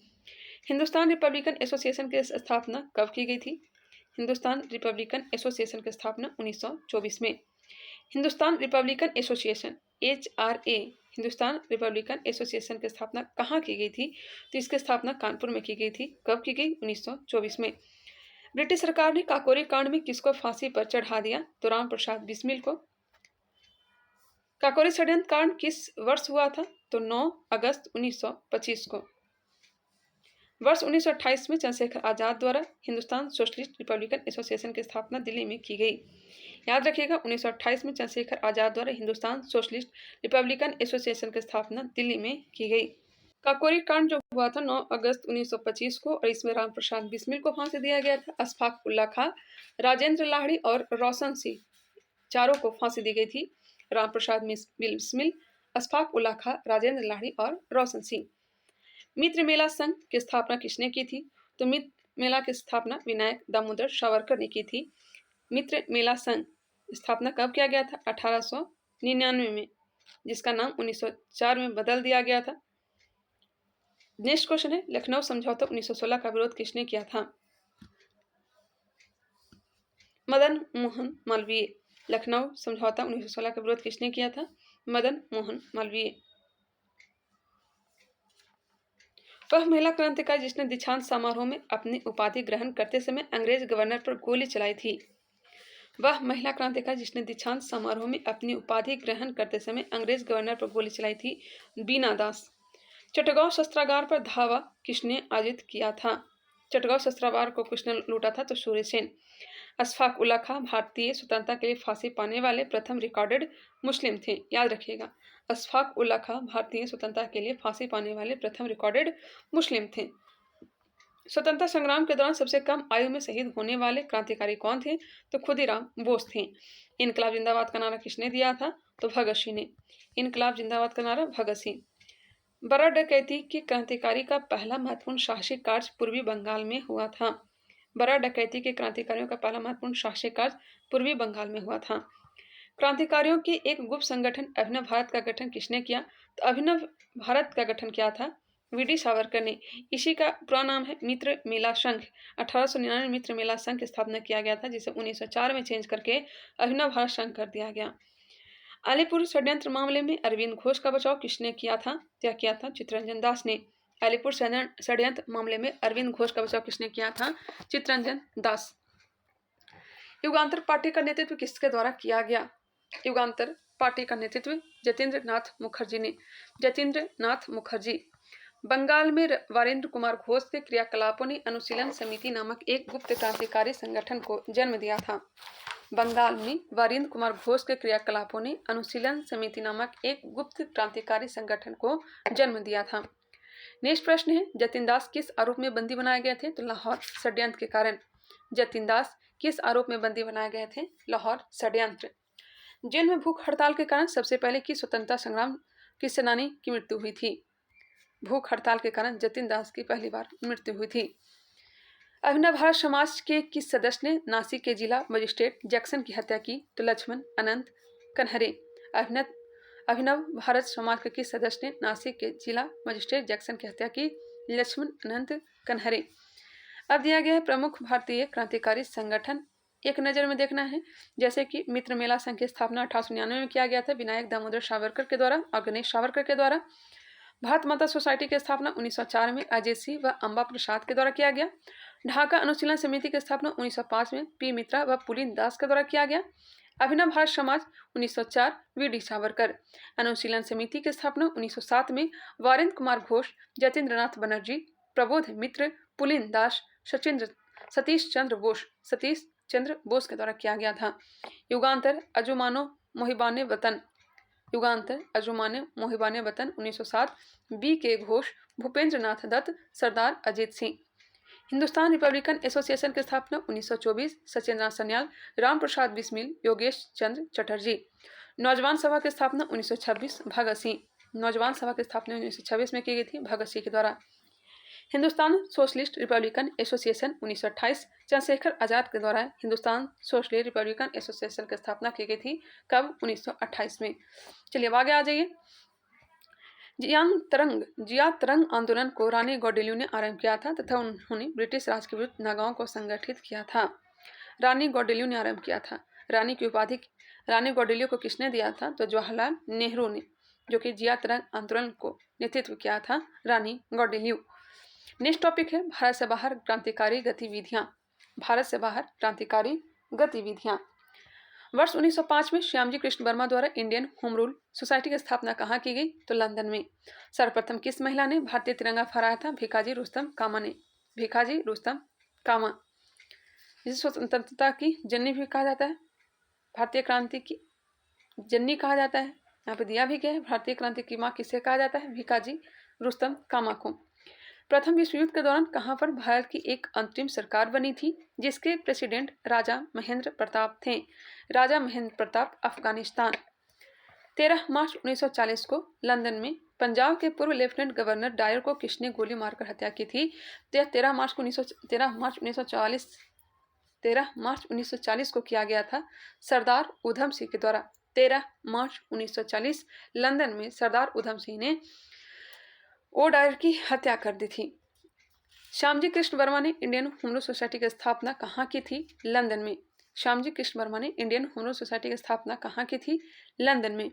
हिंदुस्तान रिपब्लिकन एसोसिएशन की स्थापना कब की गई थी? हिंदुस्तान रिपब्लिकन एसोसिएशन की स्थापना 1924 में। Hindustan Republican association HRA, Hindustan Republican association की स्थापना कहाँ की गई थी? तो इसकी स्थापना कानपुर में की गई थी। कब की गई? 1924 में। ब्रिटिश सरकार ने काकोरी कांड में किसको फांसी पर चढ़ा दिया? तो राम प्रसाद बिस्मिल को। काकोरी षड्यंत्र कांड किस वर्ष हुआ था? तो 9 अगस्त 1925 को। वर्ष 1928 में चंद्रशेखर आजाद द्वारा हिंदुस्तान सोशलिस्ट रिपब्लिकन एसोसिएशन की स्थापना दिल्ली में की गई। याद रखिएगा, 1928 में चंद्रशेखर आजाद द्वारा हिंदुस्तान सोशलिस्ट रिपब्लिकन एसोसिएशन की स्थापना दिल्ली में की गई। काकोरी कांड जो हुआ था 9 अगस्त 1925 को, और इसमें राम प्रसाद बिस्मिल को फांसी दिया गया था। अशफाक उल्ला खां, राजेंद्र लाहिड़ी और रोशन सिंह, चारों को फांसी दी गई थी। राम प्रसाद बिस्मिल, अशफाक उल्ला खां, राजेंद्र लाहिड़ी और रोशन सिंह। मित्र मेला संघ की स्थापना किसने की थी? तो मित्र मेला की स्थापना विनायक दामोदर सावरकर ने की थी। मित्र मेला संघ स्थापना कब किया गया था? 1899 में, जिसका नाम 1904 में बदल दिया गया था। नेक्स्ट क्वेश्चन है, लखनऊ समझौता 1916 का विरोध किसने किया था? मदन मोहन मालवीय। लखनऊ समझौता 1916 का विरोध किसने किया था? मदन मोहन मालवीय। वह महिला क्रांतिकारी जिसने दीक्षांत समारोह में अपनी उपाधि ग्रहण करते समय अंग्रेज गवर्नर पर गोली चलाई थी। वह महिला क्रांतिकारी जिसने दीक्षांत समारोह में अपनी उपाधि ग्रहण करते समय अंग्रेज गवर्नर पर गोली चलाई थी, बीना दास। चटगांव शस्त्रागार पर धावा किसने आयोजित किया था? चटगांव शस्त्रागार को किसने लूटा था? तो सूर्य सेन। अशफाक उल्ला खां भारतीय स्वतंत्रता के लिए फांसी पाने वाले प्रथम रिकॉर्डेड मुस्लिम थे। याद रखिएगा, अशफाक उल्ला खां भारतीय स्वतंत्रता के लिए फांसी पाने वाले प्रथम रिकॉर्डेड मुस्लिम थे। स्वतंत्रता संग्राम के दौरान सबसे कम आयु में शहीद होने वाले क्रांतिकारी कौन थे? तो खुदीराम बोस थे। इनकलाब जिंदाबाद का नारा किसने दिया था? तो भगत सिंह ने। इनकलाब जिंदाबाद का नारा भगत सिंह। बड़ा डकैती की क्रांतिकारी का पहला महत्वपूर्ण साहसिक कार्य पूर्वी बंगाल में हुआ था। बड़ा डकैती के क्रांतिकारियों का पहला महत्वपूर्ण साहसिक कार्य पूर्वी बंगाल में हुआ था। क्रांतिकारियों के एक गुप्त संगठन अभिनव भारत का गठन किसने किया? तो अभिनव भारत का गठन किया था VD सावरकर ने। इसी का पूरा नाम है मित्र मेला संघ। 1899 मित्र मेला संघ की स्थापना किया गया था, जिसे 1904 में चेंज करके अभिनव भारत संघ कर दिया गया। अलीपुर षड्यंत्र मामले में अरविंद घोष का बचाव किसने किया था? क्या किया था? चित्तरंजन दास ने। अलीपुर षड्यंत्र मामले में अरविंद घोष का बचाव किसने किया था? चित्तरंजन दास। युगांतर पार्टी का नेतृत्व किसके द्वारा किया गया? युगांतर पार्टी का नेतृत्व जतीन्द्र नाथ मुखर्जी ने। जतीन्द्र नाथ मुखर्जी। बंगाल में वारेंद्र कुमार घोष के क्रियाकलापों ने अनुशीलन समिति नामक एक गुप्त क्रांतिकारी संगठन को जन्म दिया था। बंगाल में वारेंद्र कुमार घोष के क्रियाकलापों ने अनुशीलन समिति नामक एक गुप्त क्रांतिकारी संगठन को जन्म दिया था। नेक्स्ट प्रश्न है, जतिन दास किस आरोप में बंदी बनाए गए थे? तो लाहौर षड्यंत्र के कारण। जतिन दास किस आरोप में बंदी बनाए गए थे? लाहौर षड्यंत्र। जेल में भूख हड़ताल के कारण सबसे पहले किस स्वतंत्रता संग्राम की सेनानी की मृत्यु हुई थी? भूख हड़ताल के कारण जतिन दास की पहली बार मृत्यु हुई थी। अभिनव भारत समाज के किस सदस्य ने नासिक के जिला मजिस्ट्रेट जैक्सन की हत्या की? तो लक्ष्मण अनंत कन्हरे। अभिनव भारत समाज के किस सदस्य ने नासिक के जिला मजिस्ट्रेट जैक्सन की हत्या की? लक्ष्मण अनंत कन्हरे। अब दिया गया है प्रमुख भारतीय क्रांतिकारी संगठन, एक नज़र में देखना है। जैसे कि मित्र मेला संघ की स्थापना 1899 में किया गया था विनायक दामोदर सावरकर के द्वारा और गणेश सावरकर के द्वारा। भारत माता सोसाइटी की स्थापना 1904 में अजय सिंह व अम्बा प्रसाद के द्वारा किया गया। ढाका अनुशीलन समिति की स्थापना 1905 में पी मित्रा व पुलिन दास के द्वारा किया गया। अभिनव भारत समाज 1904 वी.डी. सावरकर। अनुशीलन समिति की स्थापना 1907 में वारेंद्र कुमार घोष, जतेंद्रनाथ बनर्जी, प्रबोध मित्र, पुलिन दास, सतीश चंद्र बोस के द्वारा किया गया था। युगांतर अजुमाने मोहिबाने वतन 1907 बी.के. घोष, भूपेंद्र नाथ दत्त, सरदार अजीत सिंह। हिंदुस्तान रिपब्लिकन एसोसिएशन की स्थापना 1924 सत्येंद्रनाथ सन्याल, राम प्रसाद बिस्मिल, योगेश चंद्र चटर्जी। नौजवान सभा की स्थापना 1926 भगत सिंह। नौजवान सभा की स्थापना 1926 में की गई थी भगत सिंह के द्वारा। Hindustan socialist republican association 1928 Chandrashekhar Azad के द्वारा हिंदुस्तान सोशलिस्ट रिपब्लिकन एसोसिएशन की स्थापना की गई थी। कब? 1928 में। चलिए आगे आ जाइए। जिया तरंग आंदोलन को रानी गौडेल्यू ने आरंभ किया था तथा उन्होंने ब्रिटिश राज के विरुद्ध नागाओं को संगठित किया था। रानी गौडेल्यू ने आरंभ किया था। रानी की उपाधि रानी गौडेल्यू को किसने दिया था? तो जवाहरलाल नेहरू ने, जो कि जिया तरंग आंदोलन को नेतृत्व किया था रानी गौडेल्यू। नेक्स्ट टॉपिक है भारत से बाहर क्रांतिकारी गतिविधियां। भारत से बाहर क्रांतिकारी गतिविधियां। वर्ष 1905 में श्यामजी कृष्ण वर्मा द्वारा इंडियन होम रूल सोसाइटी की स्थापना कहाँ की गई? तो लंदन में। सर्वप्रथम किस महिला ने भारतीय तिरंगा फहराया था? भिकाजी रुस्तम कामा, जिसे स्वतंत्रता की जननी भी कहा जाता है, भारतीय क्रांति की जननी कहा जाता है। यहाँ पे दिया भी गया है भारतीय क्रांति की माँ किसे कहा जाता है? भिकाजी रुस्तम कामा को। प्रथम विश्व युद्ध के दौरान कहाँ पर भारत की एक अंतरिम सरकार बनी थी, जिसके प्रेसिडेंट राजा महेंद्र प्रताप थे? राजा महेंद्र प्रताप, अफगानिस्तान। 13 मार्च 1940 को लंदन में पंजाब के पूर्व लेफ्टिनेंट गवर्नर डायर को किसने गोली मारकर हत्या की थी? 13 मार्च 1940 को किया गया था सरदार उधम सिंह के द्वारा। 13 मार्च 1940 लंदन में सरदार उधम सिंह ने ओ डायर की हत्या कर दी थी। श्यामजी कृष्ण वर्मा ने इंडियन होम रूल सोसाइटी की स्थापना कहाँ की थी? लंदन में। श्यामजी कृष्ण वर्मा ने इंडियन होम रूल सोसाइटी की स्थापना कहाँ की थी? लंदन में।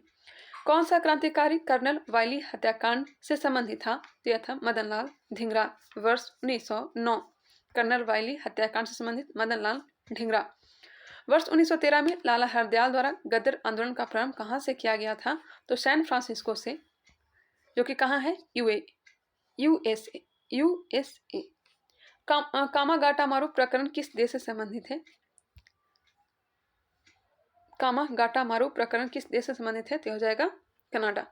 कौन सा क्रांतिकारी कर्नल वायली हत्याकांड से संबंधित था? तो यह था मदनलाल धिंगरा। वर्ष 1909 कर्नल वायली हत्याकांड से संबंधित मदनलाल धिंगरा। वर्ष 1913 में लाला हरदयाल द्वारा गदर आंदोलन का प्रारंभ कहाँ से किया गया था? तो सैन फ्रांसिस्को से, जो कि कहाँ है? यूएसए। कामागाटामारू प्रकरण किस देश से संबंधित है? कामागाटामारू प्रकरण किस देश से संबंधित है? तो हो जाएगा कनाडा।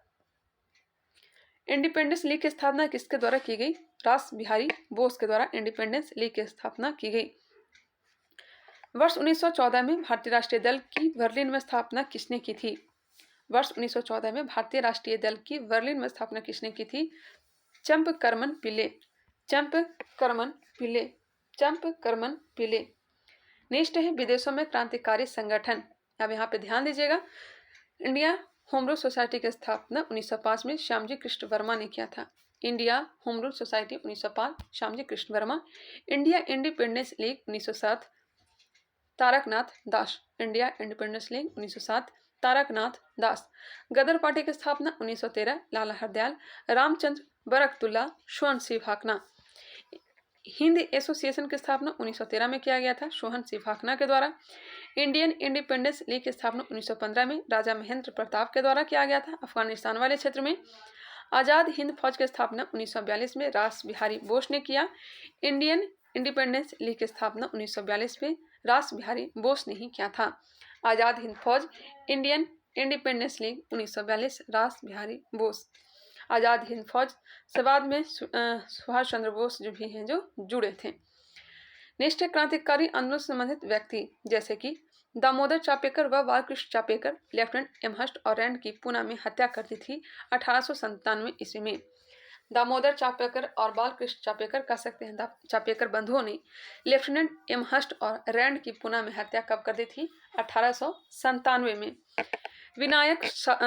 इंडिपेंडेंस लीग की स्थापना किसके द्वारा की गई? रास बिहारी बोस के द्वारा इंडिपेंडेंस लीग की स्थापना की गई। वर्ष 1914 में भारतीय राष्ट्रीय दल की बर्लिन में स्थापना किसने की थी? वर्ष 1914 में भारतीय राष्ट्रीय दल की बर्लिन में स्थापना किसने की थी? चंपकरमन पिल्ले। नेक्स्ट है विदेशों में क्रांतिकारी संगठन। अब यहाँ पे ध्यान दीजिएगा। इंडिया होम रूल सोसाइटी की स्थापना 1905 में श्यामजी कृष्ण वर्मा ने किया था। India home rule society 1905 Shyamji Krishna Varma. India independence league 1907 Taraknath Das. India independence league 1907 Taraknath Das. Ghadar party की स्थापना 1913 लाला हरदयाल, रामचंद्र बरकतुल्ला, सोहन सिंह भाकना। हिंद एसोसिएशन की स्थापना 1913 में किया गया था सोहन सिंह भाकना के द्वारा। इंडियन इंडिपेंडेंस लीग की स्थापना 1915 में राजा महेंद्र प्रताप के द्वारा किया गया था अफगानिस्तान वाले क्षेत्र में। आज़ाद हिंद फौज की स्थापना 1942 में रास बिहारी बोस ने किया। इंडियन इंडिपेंडेंस लीग की स्थापना 1942 में रास बिहारी बोस ने ही किया था। आज़ाद हिंद फौज, इंडियन इंडिपेंडेंस लीग 1942 रास बिहारी बोस। आज़ाद हिंद फौज से बाद में सुभाष चंद्र बोस जो भी हैं जो जुड़े थे। नेक्स्ट है क्रांतिकारी आंदोलन से संबंधित व्यक्ति, जैसे कि दामोदर चापेकर व बालकृष्ण चापेकर। लेफ्टिनेंट एमहर्स्ट और रैंड की पुणे में हत्या कर दी थी 1897 ईस्वी में। दामोदर चापेकर और बालकृष्ण चापेकर कह सकते हैं चापेकर बंधुओं ने लेफ्टिनेंट एमहर्स्ट और रैंड की पुणे में हत्या कब कर दी थी? 1897 में। विनायक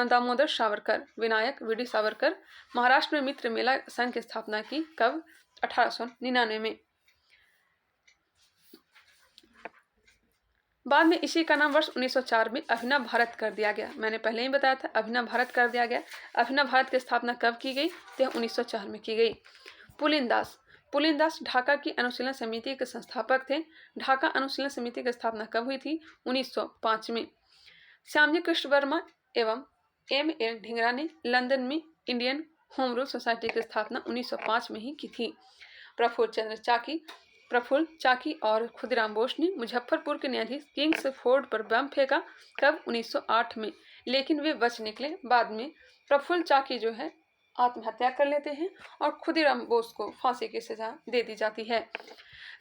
दामोदर सावरकर, विनायक वीडी सावरकर महाराष्ट्र में मित्र मेला संघ की स्थापना की कब? 1899 में। बाद में इसी का नाम वर्ष 1904 में अभिनव भारत कर दिया गया। मैंने पहले ही बताया था, अभिनव भारत कर दिया गया। अभिनव भारत की स्थापना कब की गई? तो 1904 में की गई। पुलिन दास, पुलिन दास ढाका की अनुशीलन समिति के संस्थापक थे। ढाका अनुशीलन समिति की स्थापना कब हुई थी? 1905 में। श्यामजी कृष्ण वर्मा एवं M.A. ढींगरा ने लंदन में इंडियन होम रूल सोसाइटी की स्थापना 1905 में ही की थी। प्रफुल्ल चाकी और खुदीराम बोस ने मुजफ्फरपुर के न्यायाधीश किंग्स फोर्ड पर बम फेंका कब? 1908 में, लेकिन वे बच निकले। बाद में प्रफुल्ल चाकी जो है आत्महत्या कर लेते हैं और खुदीराम बोस को फांसी की सजा दे दी जाती है।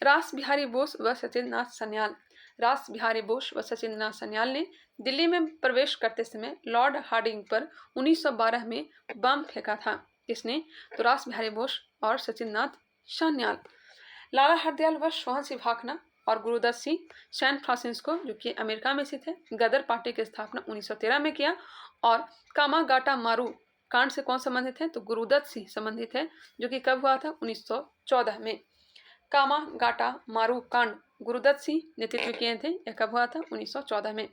रास बिहारी बोस व सचिंद्रनाथ सन्याल, रास बिहारी बोस व सचिंद्रनाथ सन्याल ने दिल्ली में प्रवेश करते समय लॉर्ड हार्डिंग पर 1912 में बम फेंका था। किसने? तो रास बिहारी बोस और सचिंद्रनाथ सन्याल। लाला हरदयाल व सोहन सिंह भाखना और गुरुदत्त सिंह सैन फ्रांसिस्को जो कि अमेरिका में स्थित है, गदर पार्टी की स्थापना 1913 में किया। और कामागाटा मारू कांड से कौन संबंधित है? तो गुरुदत्त सिंह संबंधित है, जो कि कब हुआ था? 1914 में। कामागाटा मारू कांड गुरुदत्त सिंह नेतृत्व किए थे। यह कब हुआ था? 1914 में।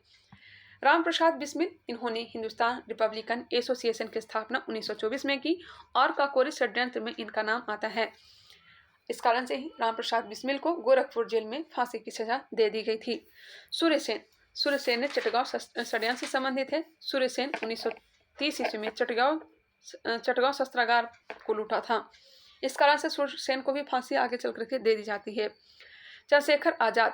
राम प्रसाद बिस्मिल, इन्होंने हिंदुस्तान रिपब्लिकन एसोसिएशन की स्थापना 1924 में की और काकोरी षड्यंत्र में इनका नाम आता है। इस कारण से ही राम प्रसाद बिस्मिल को गोरखपुर जेल में फांसी की सजा दे दी गई थी। सूर्यसेन, सूर्यसेन ने चटगांव षड्यंत्र से संबंधित है। सूर्यसेन 1930 ईस्वी में चटगांव शस्त्रागार को लूटा था। इस कारण से सूर्यसेन को भी फांसी आगे चल करके दे दी जाती है। Chandrashekhar Azad,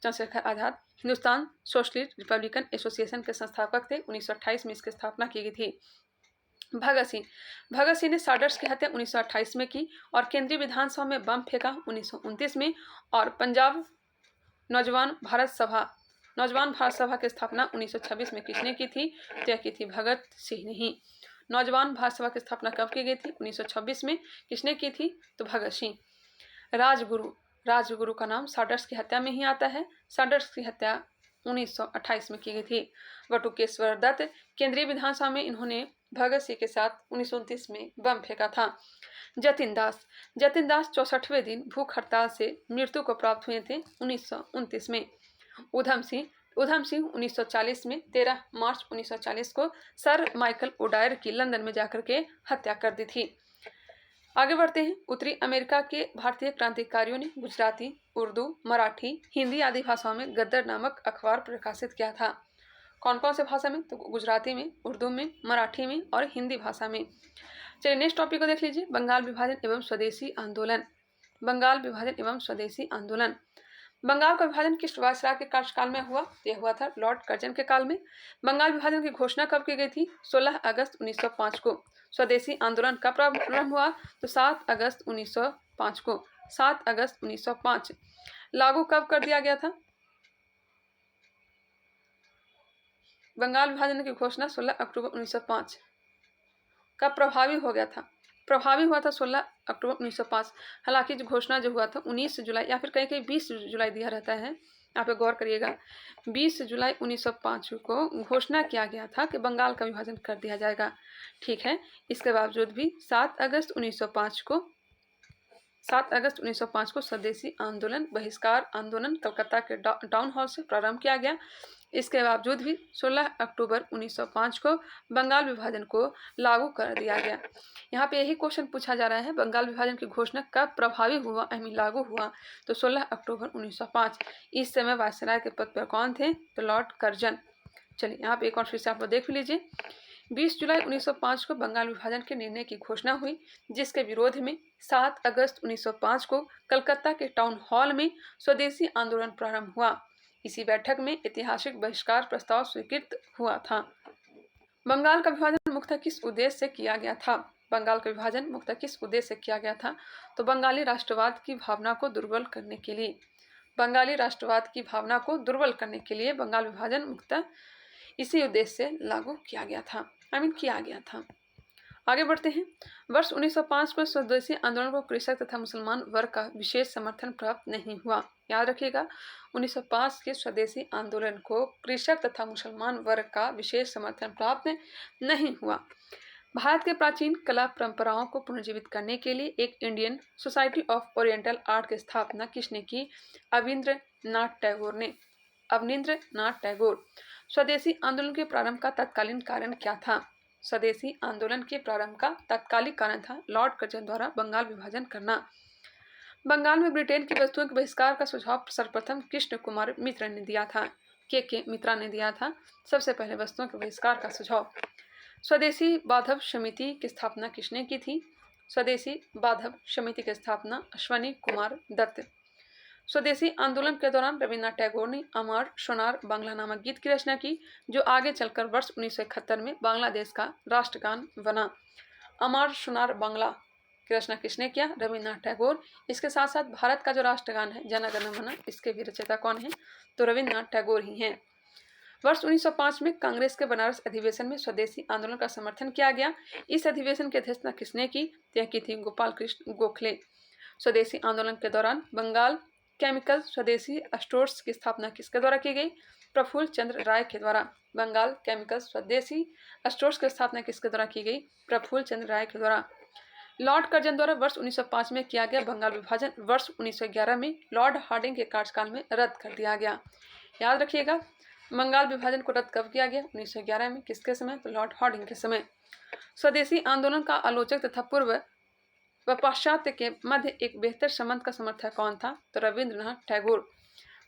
Chandrashekhar Azad Hindustan socialist republican association के संस्थापक थे। 1928 में इसकी स्थापना की गई थी। भगत सिंह, भगत सिंह ने साडर्स की हत्या 1928 में की और केंद्रीय विधानसभा में बम फेंका 1929 में। और पंजाब नौजवान भारत सभा की स्थापना 1926 में किसने की थी? तय की थी भगत सिंह ने ही। नौजवान भारत सभा की स्थापना कब की गई थी? 1926 में। किसने की थी? तो भगत सिंह। राजगुरु, राजगुरु का नाम साडर्स की हत्या में ही आता है। साडर्स की हत्या 1928 में की गई थी। बटुकेश्वर दत्त, केंद्रीय विधानसभा में इन्होंने भगत सिंह के साथ 1929 में बम फेंका था। जतिन दास, जतिन दास 64वें दिन भूख हड़ताल से मृत्यु को प्राप्त हुए थे 1929 में। उधम सिंह, उधम सिंह 1940 में 13 मार्च 1940 को सर माइकल ओडायर की लंदन में जाकर के हत्या कर दी थी। आगे बढ़ते हैं। उत्तरी अमेरिका के भारतीय क्रांतिकारियों ने गुजराती, उर्दू, मराठी, हिंदी आदि भाषाओं में गद्दर नामक अखबार प्रकाशित किया था। कौन कौन से भाषा में? तो गुजराती में, उर्दू में, मराठी में और हिंदी भाषा में। चलिए नेक्स्ट टॉपिक को देख लीजिए। बंगाल विभाजन एवं स्वदेशी आंदोलन। बंगाल विभाजन एवं स्वदेशी आंदोलन। बंगाल का विभाजन किस वायसराय के कार्यकाल में हुआ? यह हुआ था लॉर्ड कर्जन के काल में। बंगाल विभाजन की घोषणा कब की गई थी? 16 अगस्त 1905 को। स्वदेशी आंदोलन कब प्रारंभ हुआ? तो 7 अगस्त 1905 को। 7 अगस्त 1905। लागू कब कर दिया गया था? बंगाल विभाजन की घोषणा 16 अक्टूबर 1905। कब प्रभावी हो गया था? प्रभावी हुआ था 16 अक्टूबर 1905। हालांकि जो घोषणा जो हुआ था 19 जुलाई या फिर कहीं कहीं 20 जुलाई दिया रहता है, यहाँ पे गौर करिएगा। 20 जुलाई 1905 को घोषणा किया गया था कि बंगाल का विभाजन कर दिया जाएगा। ठीक है, इसके बावजूद भी 7 अगस्त 1905 को स्वदेशी आंदोलन, बहिष्कार आंदोलन कलकत्ता के टाउन हॉल से प्रारंभ किया गया। इसके बावजूद भी 16 अक्टूबर 1905 को बंगाल विभाजन को लागू कर दिया गया। यहाँ पे यही क्वेश्चन पूछा जा रहा है, बंगाल विभाजन की घोषणा कब प्रभावी हुआ, लागू हुआ? तो 16 अक्टूबर 1905। इस समय वायसराय के पद पर कौन थे? तो लॉर्ड कर्जन। चलिए यहाँ पे एक और फिर से आप देख लीजिए। 20 जुलाई 1905 को बंगाल विभाजन के निर्णय की घोषणा हुई, जिसके विरोध में 7 अगस्त 1905 को कलकत्ता के टाउन हॉल में स्वदेशी आंदोलन प्रारंभ हुआ। इसी बैठक में ऐतिहासिक बहिष्कार प्रस्ताव स्वीकृत हुआ था। बंगाल का विभाजन मुख्यतः किस उद्देश्य से किया गया था? बंगाल का विभाजन मुख्यतः किस उद्देश्य से किया गया था? तो बंगाली राष्ट्रवाद की भावना को दुर्बल करने के लिए। बंगाली राष्ट्रवाद की भावना को दुर्बल करने के लिए बंगाल विभाजन मुख्यतः इसी उद्देश्य से लागू किया गया था, किया गया था। आगे बढ़ते हैं। वर्ष 1905 में स्वदेशी आंदोलन को कृषक तथा मुसलमान वर्ग का विशेष समर्थन प्राप्त नहीं हुआ। याद रखिएगा, 1905 के स्वदेशी आंदोलन को कृषक तथा मुसलमान वर्ग का विशेष समर्थन प्राप्त नहीं हुआ। भारत के प्राचीन कला परंपराओं को पुनर्जीवित करने के लिए एक Indian society of oriental art की स्थापना किसने की? अवनींद्रनाथ टैगोर ने। अवनींद्रनाथ टैगोर। स्वदेशी आंदोलन के प्रारंभ का तत्कालीन कारण क्या था? स्वदेशी आंदोलन के प्रारंभ का तात्कालिक कारण था लॉर्ड कर्जन द्वारा बंगाल विभाजन करना। बंगाल में ब्रिटेन की वस्तुओं के बहिष्कार का सुझाव सर्वप्रथम कृष्ण कुमार मित्र ने दिया था। के मित्रा ने दिया था सबसे पहले वस्तुओं के बहिष्कार का सुझाव। स्वदेशी बाधव समिति की स्थापना किसने की थी? स्वदेशी बाधव समिति की स्थापना अश्वनी कुमार दत्त। स्वदेशी आंदोलन के दौरान रविन्द्रनाथ टैगोर ने अमर सोनार बांग्ला नामक गीत की रचना की, जो आगे चलकर वर्ष 1971 में बांग्लादेश का राष्ट्रगान बना। अमर सोनार बांग्ला की रचना किसने किया? रविन्द्रनाथ टैगोर। इसके साथ साथ भारत का जो राष्ट्रगान है जन गण मन, इसके भी रचयिता कौन है? तो रविन्द्रनाथ टैगोर ही हैं। वर्ष 1905 में कांग्रेस के बनारस अधिवेशन में स्वदेशी आंदोलन का समर्थन किया गया। इस अधिवेशन की अध्यक्षता किसने की? यह की थी गोपाल कृष्ण गोखले। स्वदेशी आंदोलन के दौरान बंगाल केमिकल स्वदेशी स्टोर्स की स्थापना किसके द्वारा की गई? प्रफुल्ल चंद्र राय के द्वारा। बंगाल केमिकल स्वदेशी स्टोर्स की स्थापना किसके द्वारा की गई? प्रफुल्ल चंद्र राय के द्वारा। लॉर्ड कर्जन द्वारा वर्ष 1905 में किया गया बंगाल विभाजन वर्ष 1911 में लॉर्ड हार्डिंग के कार्यकाल में रद्द कर दिया गया। याद रखिएगा, बंगाल विभाजन को रद्द कब किया गया? 1911 में। किसके समय? तो लॉर्ड हार्डिंग के समय। स्वदेशी आंदोलन का आलोचक तथा पूर्व व पाश्चात्य के मध्य एक बेहतर संबंध का समर्थक कौन था? तो रविन्द्रनाथ टैगोर।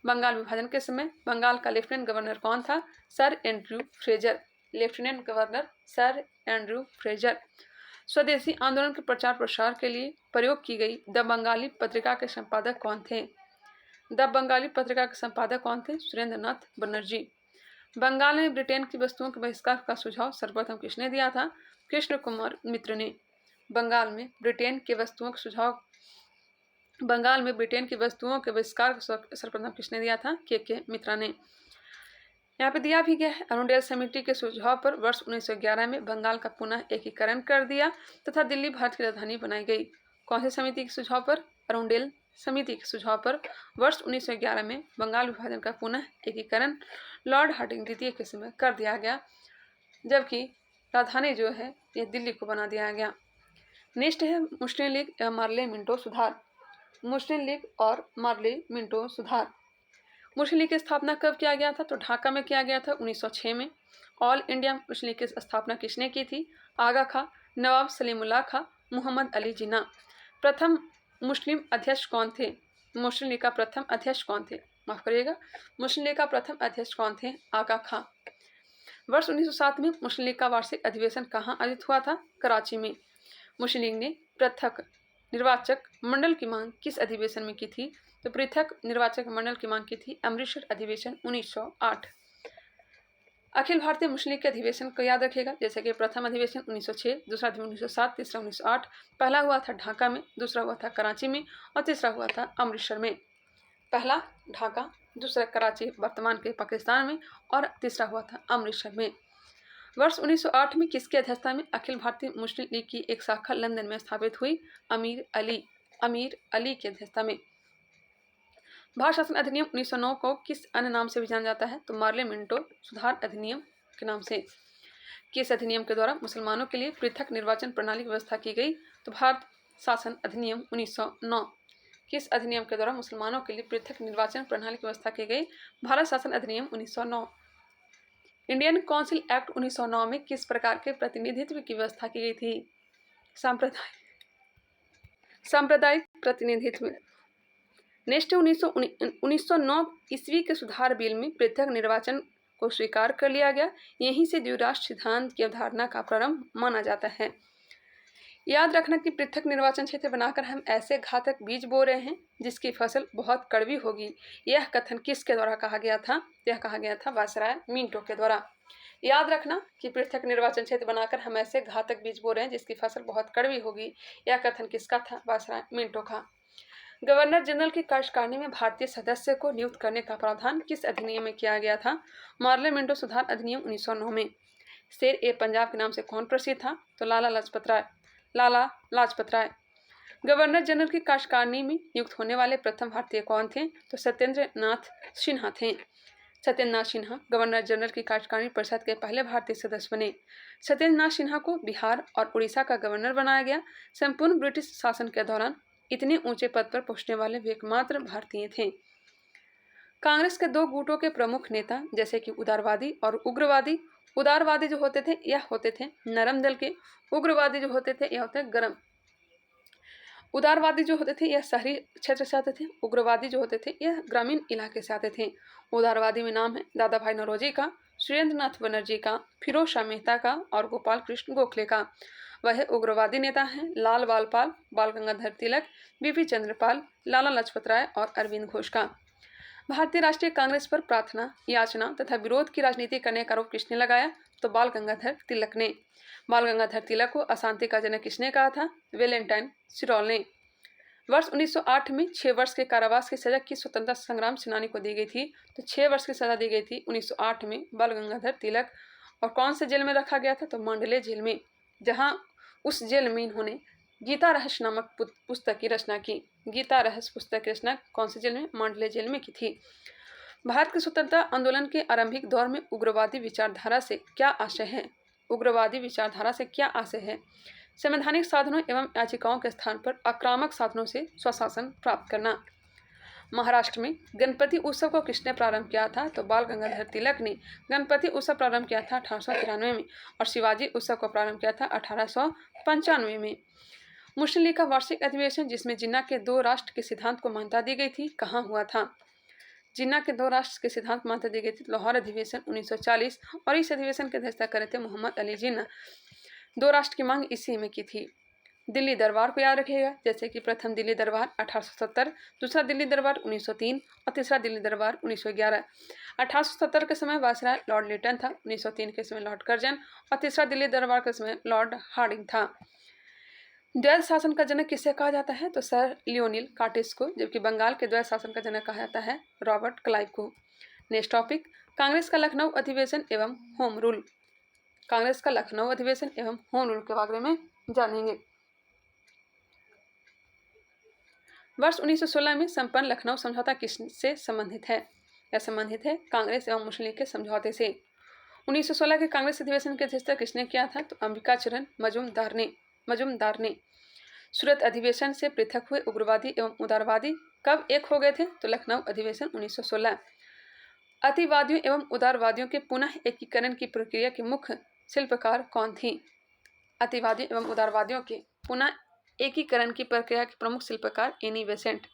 बंगाल विभाजन के समय बंगाल का लेफ्टिनेंट गवर्नर कौन था? Sir Andrew Fraser. Lieutenant governor sir Andrew Fraser. स्वदेशी आंदोलन के प्रचार प्रसार के लिए प्रयोग की गई द बंगाली पत्रिका के संपादक कौन थे? द बंगाली पत्रिका के संपादक कौन थे? सुरेंद्रनाथ बनर्जी। बंगाल में ब्रिटेन की वस्तुओं के बहिष्कार का सुझाव सर्वप्रथम किसने दिया था? कृष्ण कुमार मित्र ने। बंगाल में ब्रिटेन के वस्तुओं के सुझाव बंगाल में ब्रिटेन की वस्तुओं के बहिष्कार का सर्वप्रथम किसने दिया था? के मित्रा ने। यहाँ पे दिया भी गया है, अरुंडेल समिति के सुझाव पर वर्ष 1911 में बंगाल का पुनः एकीकरण कर दिया तथा दिल्ली भारत की राजधानी बनाई गई। कौन सी समिति के सुझाव पर? अरुंडेल समिति के सुझाव पर वर्ष 1911 में बंगाल विभाजन का पुनः एकीकरण लॉर्ड हार्डिंग द्वितीय के समय कर दिया गया, जबकि राजधानी जो है यह दिल्ली को बना दिया गया। नेक्स्ट है मुस्लिम लीग या मार्ले मिंटो सुधार। मुस्लिम लीग और मार्ले मिंटो सुधार। मुस्लिम लीग की स्थापना कब किया गया था? तो ढाका में किया गया था 1906 में। ऑल इंडिया मुस्लिम लीग की स्थापना किसने की थी? आगा खां, नवाब सलीमुल्लाह खां, मोहम्मद अली जिन्ना। प्रथम मुस्लिम अध्यक्ष कौन थे? मुस्लिम लीग का प्रथम अध्यक्ष कौन थे? माफ करिएगा, मुस्लिम लीग का प्रथम अध्यक्ष कौन थे? आगा खां। वर्ष 1907 में मुस्लिम लीग का वार्षिक अधिवेशन कहाँ आयोजित हुआ था? कराची में। मुस्लिम लीग ने पृथक निर्वाचक मंडल की मांग किस अधिवेशन में की थी? तो पृथक निर्वाचक मंडल की मांग की थी अमृतसर अधिवेशन 1908। अखिल भारतीय मुस्लिम लीग के अधिवेशन को याद रखिएगा, जैसे कि प्रथम अधिवेशन 1906, दूसरा अधिवेशन 1907, तीसरा 1908। पहला हुआ था ढाका में, दूसरा हुआ था कराची में और तीसरा हुआ था अमृतसर में। पहला ढाका, दूसरा कराची वर्तमान के पाकिस्तान में और तीसरा हुआ था अमृतसर में। वर्ष 1908 में किसकी अध्यक्षता में अखिल भारतीय मुस्लिम लीग की एक शाखा लंदन में स्थापित हुई? अमीर अली की अध्यक्षता में। भारत शासन अधिनियम 1909 को किस अन्य नाम से भी जाना जाता है? तो मार्ले मिंटो सुधार अधिनियम के नाम से। किस अधिनियम के द्वारा मुसलमानों के लिए पृथक निर्वाचन प्रणाली की व्यवस्था की गई? तो भारत शासन अधिनियम 1909। किस अधिनियम के द्वारा मुसलमानों के लिए पृथक निर्वाचन प्रणाली की व्यवस्था की गई? भारत शासन अधिनियम 1909। इंडियन काउंसिल एक्ट 1909 में किस प्रकार के प्रतिनिधित्व की व्यवस्था की गई थी? सांप्रदायिक प्रतिनिधित्व। नेक्स्ट 1909 ईस्वी के सुधार बिल में पृथक निर्वाचन को स्वीकार कर लिया गया। यहीं से द्विराष्ट्र सिद्धांत की अवधारणा का प्रारंभ माना जाता है। याद रखना कि पृथक निर्वाचन क्षेत्र बनाकर हम ऐसे घातक बीज बो रहे हैं जिसकी फसल बहुत कड़वी होगी। यह कथन किसके द्वारा कहा गया था? यह कहा गया था वायसराय मिंटो के द्वारा। याद रखना कि पृथक निर्वाचन क्षेत्र बनाकर हम ऐसे घातक बीज बो रहे हैं जिसकी फसल बहुत कड़वी होगी। यह कथन किसका था? वायसराय मिंटो का। गवर्नर जनरल की कार्यकारिणी में भारतीय सदस्य को नियुक्त करने का प्रावधान किस अधिनियम में किया गया था? मार्ले मिंटो सुधार अधिनियम 1909 में। शेर ए पंजाब के नाम से कौन प्रसिद्ध था? तो लाला लाजपत राय। गवर्नर जनरल की कार्यकारिणी में नियुक्त होने वाले प्रथम भारतीय कौन थे? तो सत्येंद्र नाथ सिन्हा थे। सत्येंद्र नाथ सिन्हा गवर्नर जनरल की कार्यकारिणी परिषद के पहले भारतीय सदस्य बने। सत्येंद्र नाथ सिन्हा को बिहार और उड़ीसा का गवर्नर बनाया गया। संपूर्ण ब्रिटिश शासन के दौरान इतने ऊंचे पद पर पहुंचने वाले वे एकमात्र भारतीय थे। कांग्रेस के दो गुटों के प्रमुख नेता जैसे कि उदारवादी और उग्रवादी। उदारवादी जो होते थे यह होते थे नरम दल के, उग्रवादी जो होते थे यह होते गर्म। उदारवादी जो होते थे यह शहरी क्षेत्र से आते थे, उग्रवादी जो होते थे यह ग्रामीण इलाके से आते थे। उदारवादी में नाम है दादा भाई नौरोजी का, सुरेंद्र नाथ बनर्जी का, फिरोज शाह मेहता का और गोपाल कृष्ण गोखले का। वह उग्रवादी नेता हैं लाल बालपाल, बाल गंगाधर तिलक, बीपी चंद्रपाल, लाला लाजपत राय और अरविंद घोष का। भारतीय राष्ट्रीय कांग्रेस पर प्रार्थना, याचना तथा विरोध की राजनीति करने का आरोप किसने लगाया? तो बाल गंगाधर तिलक ने। बाल गंगाधर तिलक को अशांति का जनक किसने कहा था? वेलेंटाइन सिरोल ने। वर्ष 1908 में 6 वर्ष के कारावास की सजा की स्वतंत्रता संग्राम सेनानी को दी गई थी। तो 6 वर्ष की सजा दी गई थी 1908 में बाल गंगाधर तिलक। और कौन से जेल में रखा गया था? तो मांडले जेल में, जहां उस जेल में इन्होंने गीता रहस्य नामक पुस्तक की रचना की। गीता रहस्य पुस्तक की रचना कौन से जेल में? मांडले जेल में की थी। भारत के स्वतंत्रता आंदोलन के आरंभिक दौर में उग्रवादी विचारधारा से क्या आशय है? उग्रवादी विचारधारा से क्या आशय है? संवैधानिक साधनों एवं याचिकाओं के स्थान पर आक्रामक साधनों से स्वशासन प्राप्त करना। महाराष्ट्र में गणपति उत्सव को किसने प्रारंभ किया था? तो बाल गंगाधर तिलक ने गणपति उत्सव प्रारंभ किया था 1893 में और शिवाजी उत्सव को प्रारंभ किया था 1895 में। मुस्लिम लीग का वार्षिक अधिवेशन जिसमें जिन्ना के 2 राष्ट्र के सिद्धांत को मान्यता दी गई थी, कहाँ हुआ था? जिन्ना के 2 राष्ट्र के सिद्धांत मान्यता दी गई थी लाहौर अधिवेशन 1940 और इस अधिवेशन की अध्यक्षता करे थे मोहम्मद अली जिन्ना। 2 राष्ट्र की मांग इसी में की थी। दिल्ली दरबार को याद रखिएगा, जैसे कि प्रथम दिल्ली दरबार 1870, दूसरा दिल्ली दरबार 1903 और तीसरा दिल्ली दरबार 1911। 1870 के समय वायसराय लॉर्ड लिटन था, 1903 के समय लॉर्ड कर्जन और तीसरा दिल्ली दरबार के समय लॉर्ड हार्डिंग था। द्वैध शासन का जनक किसे कहा जाता है? तो सर लियोनिल कार्टिस को, जबकि बंगाल के द्वैध शासन का जनक कहा जाता है रॉबर्ट क्लाइव को। नेक्स्ट टॉपिक, कांग्रेस का लखनऊ अधिवेशन एवं होम रूल। कांग्रेस का लखनऊ अधिवेशन एवं होम रूल के बारे में जानेंगे। वर्ष 1916 में संपन्न लखनऊ समझौता किससे संबंधित है? यह संबंधित है कांग्रेस एवं मुस्लिम लीग के समझौते से। 1916 के कांग्रेस अधिवेशन की अध्यक्षता किसने किया था? तो अंबिका चरण मजूमदार ने। सूरत अधिवेशन से पृथक हुए उग्रवादी एवं उदारवादी कब एक हो गए थे? तो लखनऊ अधिवेशन 1916। अतिवादियों एवं उदारवादियों के पुनः एकीकरण की प्रक्रिया की मुख्य शिल्पकार कौन थी? अतिवादियों एवं उदारवादियों के पुनः एकीकरण की प्रक्रिया के प्रमुख शिल्पकार एनी बेसेंट।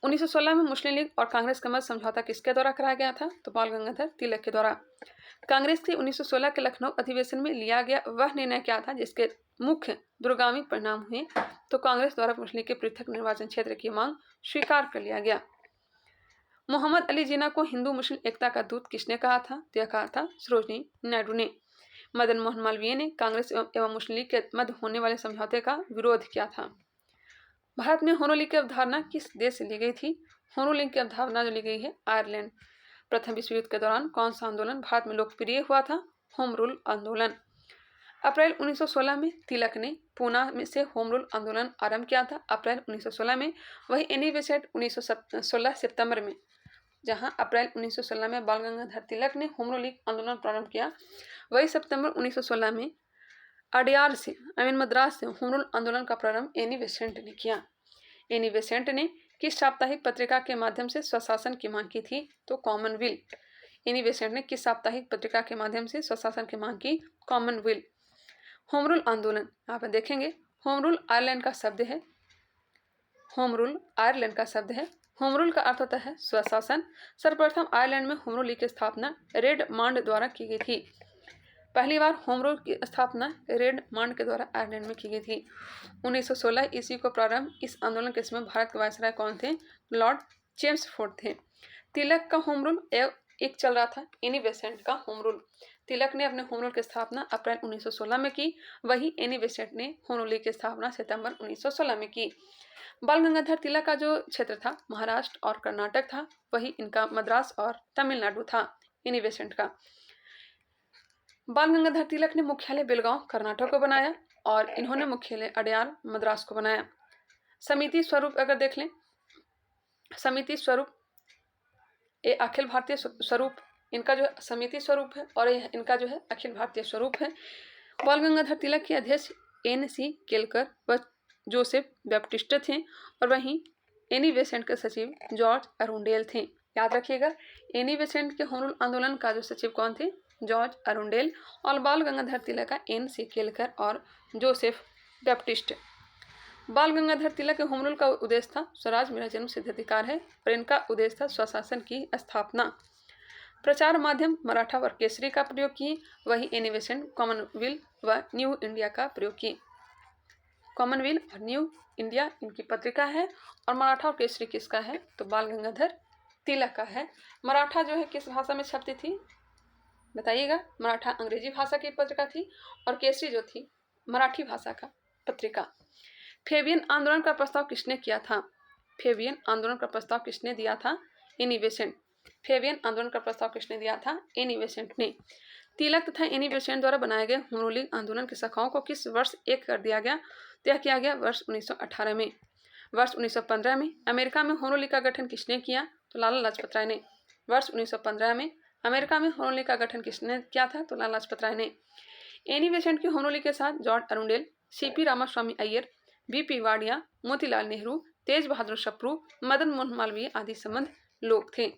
1916 में मुस्लिम लीग और कांग्रेस का मध्य समझौता किसके द्वारा कराया गया था? तो बाल गंगाधर तिलक के द्वारा। कांग्रेस के 1916 के लखनऊ अधिवेशन में लिया गया वह निर्णय क्या था जिसके मुख्य दूरगामी परिणाम हुए? तो कांग्रेस द्वारा मुस्लिम लीग के पृथक निर्वाचन क्षेत्र की मांग स्वीकार कर लिया गया। मोहम्मद अली जिन्ना को हिंदू मुस्लिम एकता का दूत किसने कहा था? तो यह कहा था सरोजनी नायडू ने। मदन मोहन मालवीय ने कांग्रेस एवं मुस्लिम लीग के मध्य होने वाले समझौते का विरोध किया था। भारत में होम रूल की अवधारणा किस देश से ली गई थी? होम रूल की अवधारणा जो ली गई है आयरलैंड। प्रथम विश्व युद्ध के दौरान कौन सा आंदोलन भारत में लोकप्रिय हुआ था? होम रूल आंदोलन। अप्रैल 1916 में तिलक ने पूना में से होम रूल आंदोलन आरंभ किया था। अप्रैल 1916 में वही एनी बेसेंट 1916 सितंबर में, जहां अप्रैल 1916 में बाल गंगाधर तिलक ने होम रूल आंदोलन प्रारंभ किया, वही सितंबर 1916 में अडियार से मद्रास से होम रूल आंदोलन का प्रारंभ एनी बेसेंट ने किया। एनी बेसेंट ने किस साप्ताहिक पत्रिका के माध्यम से स्वशासन की मांग की थी? तो कॉमनवेल्थ। एनी बेसेंट ने किस साप्ताहिक पत्रिका के माध्यम से स्वशासन की मांग की? कॉमनवेल्थ। होम रूल आंदोलन यहाँ पर देखेंगे, होम रूल आयरलैंड का शब्द है। होम रूल आयरलैंड का शब्द है। होम रूल का अर्थ होता है स्वशासन। सर्वप्रथम आयरलैंड में होम रूल की स्थापना रेडमांड द्वारा की गई थी। पहली बार होम रूल की स्थापना रेडमांड के द्वारा आयरलैंड में की गई थी। 1916 ईस्वी को प्रारंभ इस आंदोलन के समय भारत के वायसराय कौन थे? लॉर्ड चेम्सफोर्ड थे। तिलक का होम रूल एक चल रहा था, एनी बेसेंट का होम रूल। तिलक ने अपने होम रूल की स्थापना अप्रैल 1916 में की, वही एनी बेसेंट ने होम रूल की स्थापना सितंबर 1916 में की। बाल गंगाधर तिलक का जो क्षेत्र था महाराष्ट्र और कर्नाटक था, वही इनका मद्रास और तमिलनाडु था एनी बेसेंट का। बाल गंगाधर तिलक ने मुख्यालय बेलगांव कर्नाटक को बनाया और इन्होंने मुख्यालय अडयार मद्रास को बनाया। समिति स्वरूप अगर देख लें, समिति स्वरूप ये अखिल भारतीय स्वरूप, इनका जो समिति स्वरूप है और इनका जो है अखिल भारतीय स्वरूप है। बाल गंगाधर तिलक के अध्यक्ष N.C. केलकर व जोसेफ बैप्टिस्ट थे और वहीं एनी बेसेंट के सचिव जॉर्ज अरुंडेल थे। याद रखिएगा, एनी बेसेंट के होम रूल आंदोलन का जो सचिव कौन थे? George Arundale. और बाल गंगाधर तिलक का N.C. केलकर और जोसेफ बैप्टिस्ट। बाल गंगाधर तिलक के होम रूल का उद्देश्य था स्वराज मेरा जन्म सिद्ध अधिकार है और इनका उद्देश्य था स्वशासन की स्थापना। प्रचार माध्यम मराठा व केसरी का प्रयोग किए, वही एनी बेसेंट कॉमनवेल्थ व न्यू इंडिया का प्रयोग किए। कॉमनवेल्थ और न्यू इंडिया इनकी पत्रिका है और मराठा और केसरी किसका है? तो बाल गंगाधर तिलक का है। मराठा जो है किस भाषा में छपती थी बताइएगा? मराठा अंग्रेजी भाषा की पत्रिका थी और केसरी जो थी मराठी भाषा का पत्रिका। फेबियन आंदोलन का प्रस्ताव किसने किया था? फेबियन आंदोलन का प्रस्ताव किसने दिया था? Annie Besant. फेबियन आंदोलन का प्रस्ताव किसने दिया था? एनी बेसेंट ने। तिलक तथा एनी बेसेंट द्वारा बनाए गए होम रूलिंग आंदोलन की शाखाओं को किस वर्ष एक कर दिया गया? तय किया गया वर्ष 1918 में। वर्ष 1915 में अमेरिका में होम रूलिंग का गठन किसने किया? तो लाला लाजपत राय ने। वर्ष 1915 में अमेरिका में होम रूलिंग का गठन किसने किया था? तो लाला लाजपत राय ने। एनी बेसेंट की होम रूलिंग के साथ George Arundale, C.P. Ramaswami Iyer, B.P. Wadia, Motilal Nehru, Tej Bahadur Sapru, Madan Mohan Malaviya आदि संबंध लोग थे।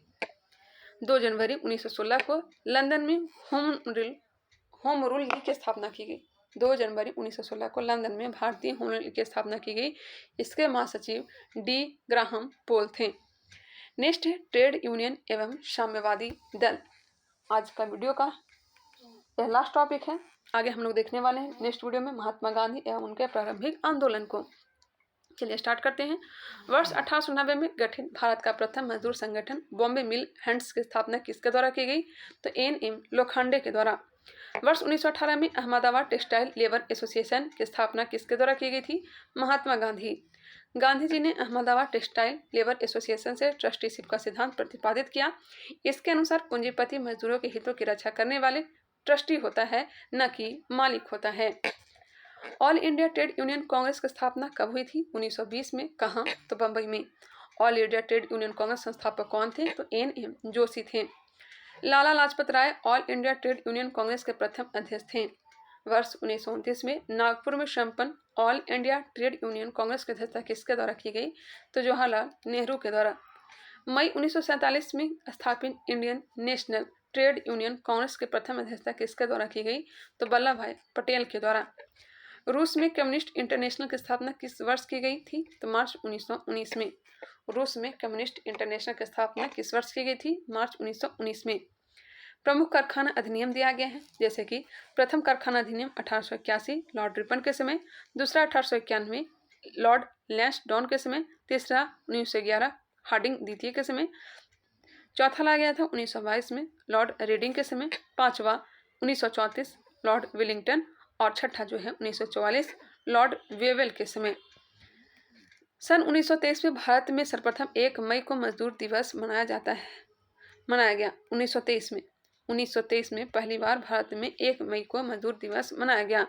2 जनवरी 1916 को लंदन में होम रूल लीग की स्थापना की गई। 2 जनवरी 1916 को लंदन में भारतीय होम रूल लीग की स्थापना की गई। इसके महासचिव D. ग्राहम पोल थे। नेक्स्ट है ट्रेड यूनियन एवं साम्यवादी दल। आज का वीडियो का यह लास्ट टॉपिक है। आगे हम लोग देखने वाले हैं नेक्स्ट वीडियो में महात्मा गांधी एवं उनके प्रारंभिक आंदोलन को। चलिए स्टार्ट करते हैं। वर्ष 1890 में गठित भारत का प्रथम मजदूर संगठन बॉम्बे मिल हैंड्स की स्थापना किसके द्वारा की गई? तो N.M. लोखंडे के द्वारा। वर्ष 1918 में अहमदाबाद टेक्सटाइल लेबर एसोसिएशन की स्थापना किसके द्वारा की गई थी? महात्मा गांधी। गांधी जी ने अहमदाबाद टेक्सटाइल लेबर एसोसिएशन से ट्रस्टीशिप का सिद्धांत प्रतिपादित किया। इसके अनुसार पूंजीपति मजदूरों के हितों की रक्षा करने वाले ट्रस्टी होता है, न कि मालिक होता है। All India trade union Congress की स्थापना कब हुई थी? 1920 में। कहाँ? तो बंबई में। All India trade union congress संस्थापक कौन थे? तो N.M. जोशी थे। Lala Lajpat Rai all India trade union congress के प्रथम अध्यक्ष थे। वर्ष 1929 में नागपुर में संपन्न all India trade union Congress की अध्यक्षता किसके द्वारा की गई? तो जवाहरलाल नेहरू के द्वारा। मई 1947 में स्थापित Indian national trade union congress के प्रथम अध्यक्षता किसके द्वारा की गई? तो वल्लभ भाई पटेल के द्वारा। रूस में कम्युनिस्ट इंटरनेशनल की स्थापना किस वर्ष की गई थी? तो मार्च 1919 में। रूस में कम्युनिस्ट इंटरनेशनल की स्थापना किस वर्ष की गई थी? मार्च 1919 में। प्रमुख कारखाना अधिनियम दिया गया है, जैसे कि प्रथम कारखाना अधिनियम 1881 लॉर्ड रिपन के समय, दूसरा 1891 लॉर्ड लैंसडॉन के समय, तीसरा 1911 हार्डिंग द्वितीय के समय, चौथा लाया गया था 1922 में लॉर्ड रीडिंग के समय, पांचवा 1934 लॉर्ड विलिंगटन और छठा जो है 1944 लॉर्ड वेवेल के समय। सन 1923 में भारत में सर्वप्रथम 1 मई को मजदूर दिवस मनाया गया। 1923 में पहली बार भारत में 1 मई को मजदूर दिवस मनाया गया,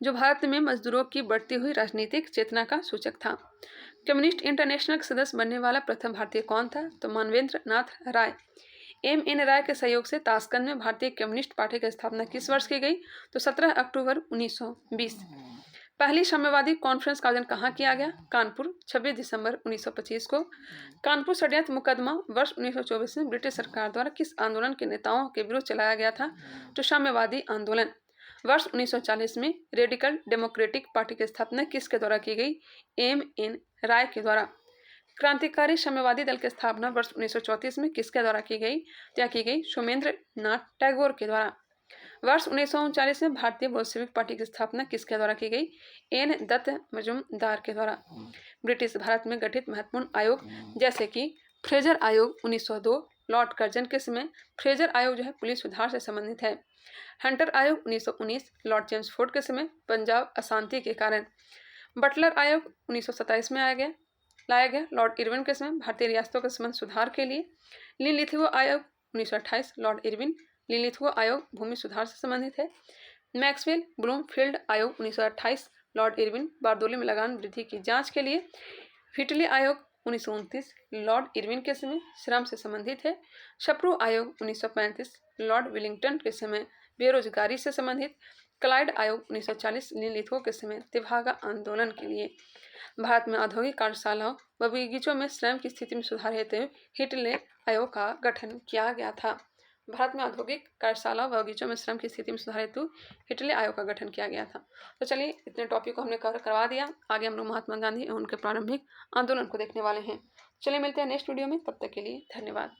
जो भारत में मजदूरों की बढ़ती हुई राजनीतिक चेतना का सूचक था। कम्युनिस्ट इंटरनेशनल का सदस्य बनने वाला प्रथम भारतीय कौन था? तो मानवेंद्र नाथ राय। M.N. राय के सहयोग से ताशकंद में भारतीय कम्युनिस्ट पार्टी की स्थापना किस वर्ष की गई? तो 17 अक्टूबर 1920। पहली साम्यवादी कॉन्फ्रेंस का आयोजन कहाँ किया गया? कानपुर, 26 दिसंबर 1925 को। कानपुर षड्यंत्र मुकदमा वर्ष 1924 में ब्रिटिश सरकार द्वारा किस आंदोलन के नेताओं के विरुद्ध चलाया गया था? तो साम्यवादी आंदोलन। वर्ष 1940 में रेडिकल डेमोक्रेटिक पार्टी की स्थापना किसके द्वारा की गई? M.N. राय के द्वारा। क्रांतिकारी साम्यवादी दल की स्थापना वर्ष 1934 में किसके द्वारा की गई? क्या की गई? सोमेंद्र नाथ टैगोर के द्वारा। वर्ष 1939 में भारतीय बोल्शेविक पार्टी की स्थापना किसके द्वारा की गई? N. दत्त मजुमदार के द्वारा। ब्रिटिश भारत में गठित महत्वपूर्ण आयोग जैसे कि फ्रेजर आयोग 1902 लॉर्ड कर्जन के समय। फ्रेजर आयोग जो है पुलिस सुधार से संबंधित है। हंटर आयोग 1919 लॉर्ड जेम्स फोर्ड के समय पंजाब अशांति के कारण। बटलर आयोग 1927 में लाया गया लॉर्ड इरविन के समय भारतीय रियासतों के संबंध सुधार के लिए। लिथियो आयोग 1928 लॉर्ड इरविन। लिलिथगो आयोग भूमि सुधार से संबंधित है। मैक्सवेल ब्लूमफील्ड आयोग 1928 लॉर्ड इरविन बारदोली में लगान वृद्धि की जांच के लिए। व्हिटली आयोग 1929 लॉर्ड इरविन के समय श्रम से संबंधित है। शप्रू आयोग 1935 लॉर्ड विलिंगटन के समय बेरोजगारी से संबंधित। क्लाइड आयोग 1940 लिलिथगो के समय तेभागा आंदोलन के लिए। भारत में औद्योगिक कार्यशालाओं व बगीचों में श्रम की स्थिति में सुधार हेतु व्हिटले आयोग का गठन किया गया था। भारत में औद्योगिक कार्यशाला व बगीचों में श्रम की स्थिति में सुधार हेतु व्हिटले आयोग का गठन किया गया था। तो चलिए इतने टॉपिक को हमने कवर करवा दिया। आगे हम लोग महात्मा गांधी और उनके प्रारंभिक आंदोलन को देखने वाले हैं। चलिए मिलते हैं नेक्स्ट वीडियो में, तब तक के लिए धन्यवाद।